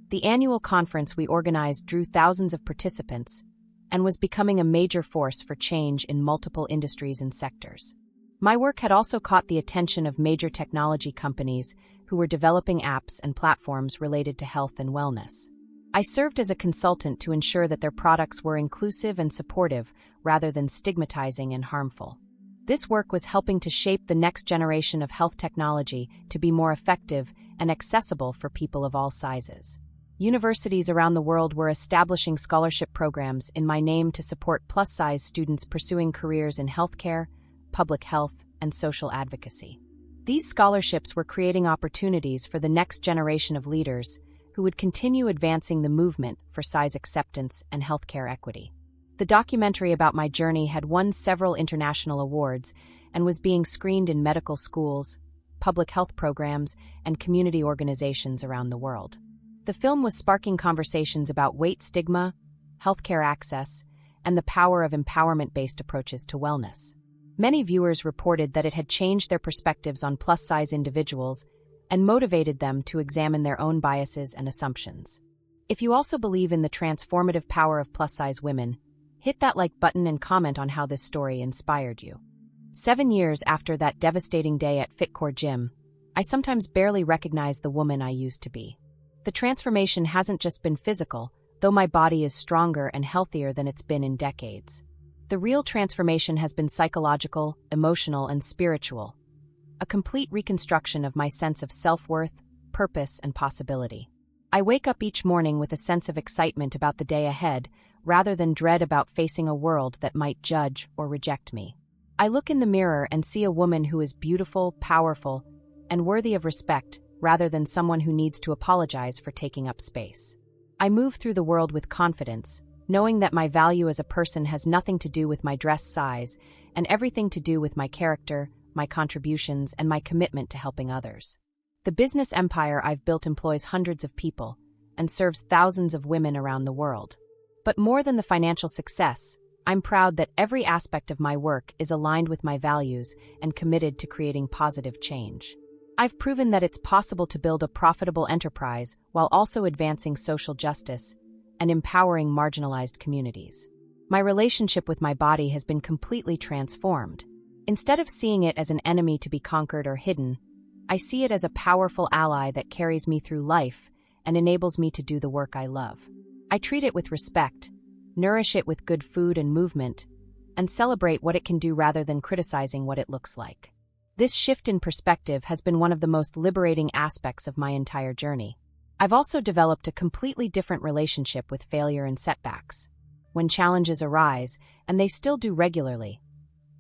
The annual conference we organized drew thousands of participants and was becoming a major force for change in multiple industries and sectors. My work had also caught the attention of major technology companies who were developing apps and platforms related to health and wellness. I served as a consultant to ensure that their products were inclusive and supportive rather than stigmatizing and harmful. This work was helping to shape the next generation of health technology to be more effective and accessible for people of all sizes. Universities around the world were establishing scholarship programs in my name to support plus-size students pursuing careers in healthcare, public health, and social advocacy. These scholarships were creating opportunities for the next generation of leaders who would continue advancing the movement for size acceptance and healthcare equity. The documentary about my journey had won several international awards and was being screened in medical schools, public health programs, and community organizations around the world. The film was sparking conversations about weight stigma, healthcare access, and the power of empowerment-based approaches to wellness. Many viewers reported that it had changed their perspectives on plus-size individuals and motivated them to examine their own biases and assumptions. If you also believe in the transformative power of plus-size women, hit that like button and comment on how this story inspired you. 7 years after that devastating day at Fitcore Gym, I sometimes barely recognize the woman I used to be. The transformation hasn't just been physical, though my body is stronger and healthier than it's been in decades. The real transformation has been psychological, emotional, and spiritual. A complete reconstruction of my sense of self-worth, purpose, and possibility. I wake up each morning with a sense of excitement about the day ahead, rather than dread about facing a world that might judge or reject me. I look in the mirror and see a woman who is beautiful, powerful, and worthy of respect, rather than someone who needs to apologize for taking up space. I move through the world with confidence, knowing that my value as a person has nothing to do with my dress size and everything to do with my character, my contributions, and my commitment to helping others. The business empire I've built employs hundreds of people and serves thousands of women around the world. But more than the financial success, I'm proud that every aspect of my work is aligned with my values and committed to creating positive change. I've proven that it's possible to build a profitable enterprise while also advancing social justice and empowering marginalized communities. My relationship with my body has been completely transformed. Instead of seeing it as an enemy to be conquered or hidden, I see it as a powerful ally that carries me through life and enables me to do the work I love. I treat it with respect, nourish it with good food and movement, and celebrate what it can do rather than criticizing what it looks like. This shift in perspective has been one of the most liberating aspects of my entire journey. I've also developed a completely different relationship with failure and setbacks. When challenges arise, and they still do regularly,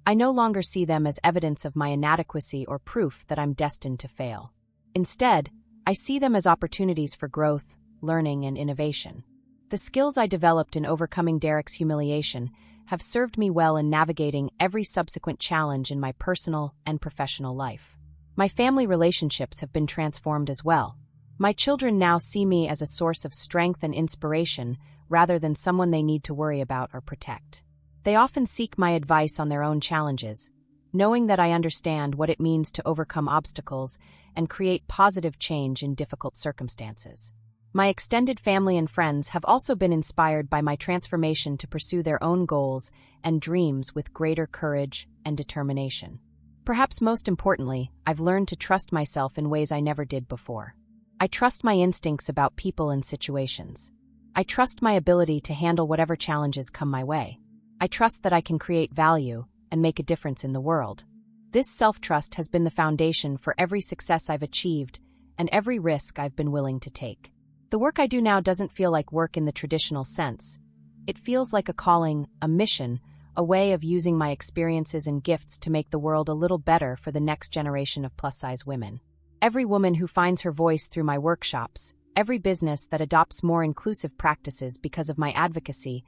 I no longer see them as evidence of my inadequacy or proof that I'm destined to fail. Instead, I see them as opportunities for growth, learning, and innovation. The skills I developed in overcoming Derek's humiliation have served me well in navigating every subsequent challenge in my personal and professional life. My family relationships have been transformed as well. My children now see me as a source of strength and inspiration rather than someone they need to worry about or protect. They often seek my advice on their own challenges, knowing that I understand what it means to overcome obstacles and create positive change in difficult circumstances. My extended family and friends have also been inspired by my transformation to pursue their own goals and dreams with greater courage and determination. Perhaps most importantly, I've learned to trust myself in ways I never did before. I trust my instincts about people and situations. I trust my ability to handle whatever challenges come my way. I trust that I can create value and make a difference in the world. This self-trust has been the foundation for every success I've achieved and every risk I've been willing to take. The work I do now doesn't feel like work in the traditional sense. It feels like a calling, a mission, a way of using my experiences and gifts to make the world a little better for the next generation of plus-size women. Every woman who finds her voice through my workshops, every business that adopts more inclusive practices because of my advocacy,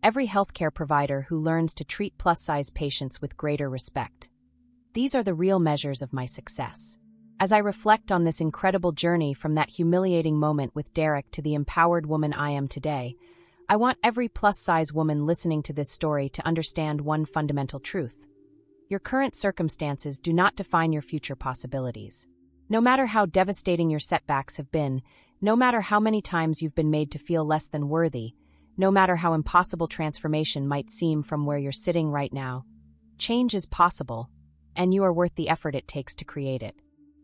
every healthcare provider who learns to treat plus-size patients with greater respect. These are the real measures of my success. As I reflect on this incredible journey from that humiliating moment with Derek to the empowered woman I am today, I want every plus-size woman listening to this story to understand one fundamental truth. Your current circumstances do not define your future possibilities. No matter how devastating your setbacks have been, no matter how many times you've been made to feel less than worthy, no matter how impossible transformation might seem from where you're sitting right now, change is possible, and you are worth the effort it takes to create it.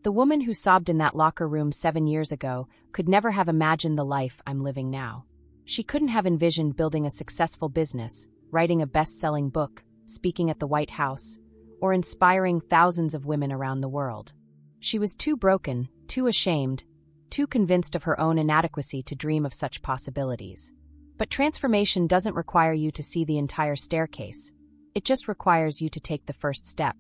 The woman who sobbed in that locker room 7 years ago could never have imagined the life I'm living now. She couldn't have envisioned building a successful business, writing a best-selling book, speaking at the White House, or inspiring thousands of women around the world. She was too broken, too ashamed, too convinced of her own inadequacy to dream of such possibilities. But transformation doesn't require you to see the entire staircase. It just requires you to take the first step.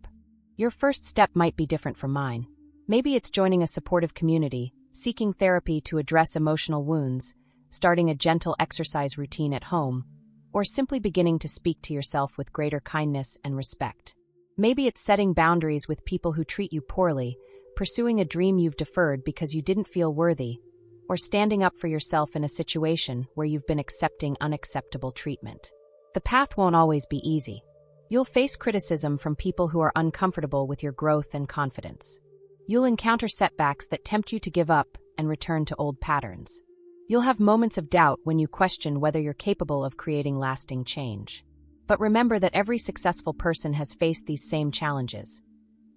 Your first step might be different from mine. Maybe it's joining a supportive community, seeking therapy to address emotional wounds, starting a gentle exercise routine at home, or simply beginning to speak to yourself with greater kindness and respect. Maybe it's setting boundaries with people who treat you poorly, pursuing a dream you've deferred because you didn't feel worthy, or standing up for yourself in a situation where you've been accepting unacceptable treatment. The path won't always be easy. You'll face criticism from people who are uncomfortable with your growth and confidence. You'll encounter setbacks that tempt you to give up and return to old patterns. You'll have moments of doubt when you question whether you're capable of creating lasting change. But remember that every successful person has faced these same challenges.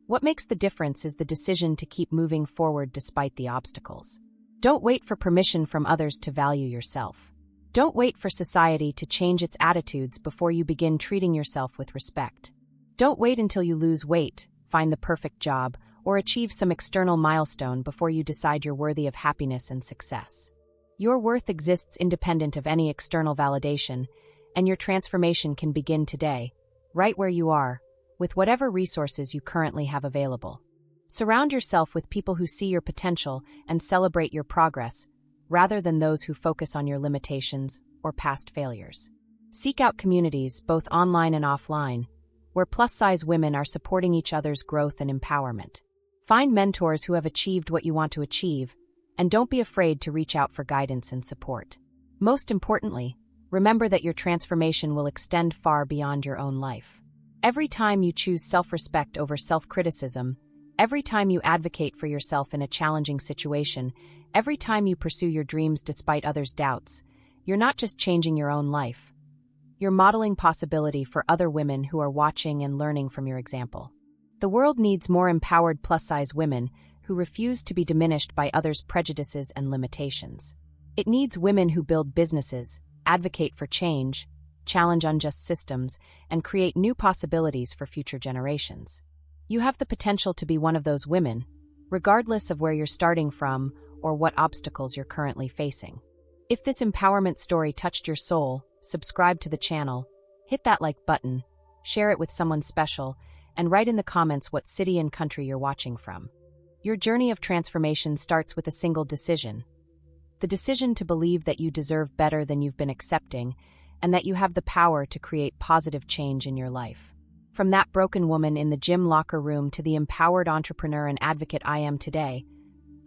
What makes the difference is the decision to keep moving forward despite the obstacles. Don't wait for permission from others to value yourself. Don't wait for society to change its attitudes before you begin treating yourself with respect. Don't wait until you lose weight, find the perfect job, or achieve some external milestone before you decide you're worthy of happiness and success. Your worth exists independent of any external validation, and your transformation can begin today, right where you are, with whatever resources you currently have available. Surround yourself with people who see your potential and celebrate your progress, rather than those who focus on your limitations or past failures. Seek out communities, both online and offline, where plus-size women are supporting each other's growth and empowerment. Find mentors who have achieved what you want to achieve, and don't be afraid to reach out for guidance and support. Most importantly, remember that your transformation will extend far beyond your own life. Every time you choose self-respect over self-criticism, every time you advocate for yourself in a challenging situation, every time you pursue your dreams despite others' doubts, you're not just changing your own life. You're modeling possibility for other women who are watching and learning from your example. The world needs more empowered plus-size women who refuse to be diminished by others' prejudices and limitations. It needs women who build businesses, advocate for change, challenge unjust systems, and create new possibilities for future generations. You have the potential to be one of those women, regardless of where you're starting from or what obstacles you're currently facing. If this empowerment story touched your soul, subscribe to the channel, hit that like button, share it with someone special, and write in the comments what city and country you're watching from. Your journey of transformation starts with a single decision. The decision to believe that you deserve better than you've been accepting, and that you have the power to create positive change in your life. From that broken woman in the gym locker room to the empowered entrepreneur and advocate I am today,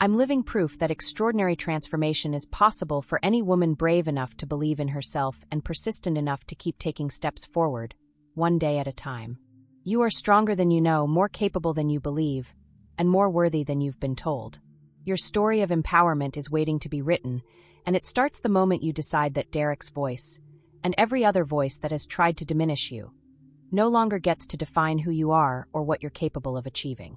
I'm living proof that extraordinary transformation is possible for any woman brave enough to believe in herself and persistent enough to keep taking steps forward, one day at a time. You are stronger than you know, more capable than you believe, and more worthy than you've been told. Your story of empowerment is waiting to be written, and it starts the moment you decide that Derek's voice, and every other voice that has tried to diminish you, no longer gets to define who you are or what you're capable of achieving.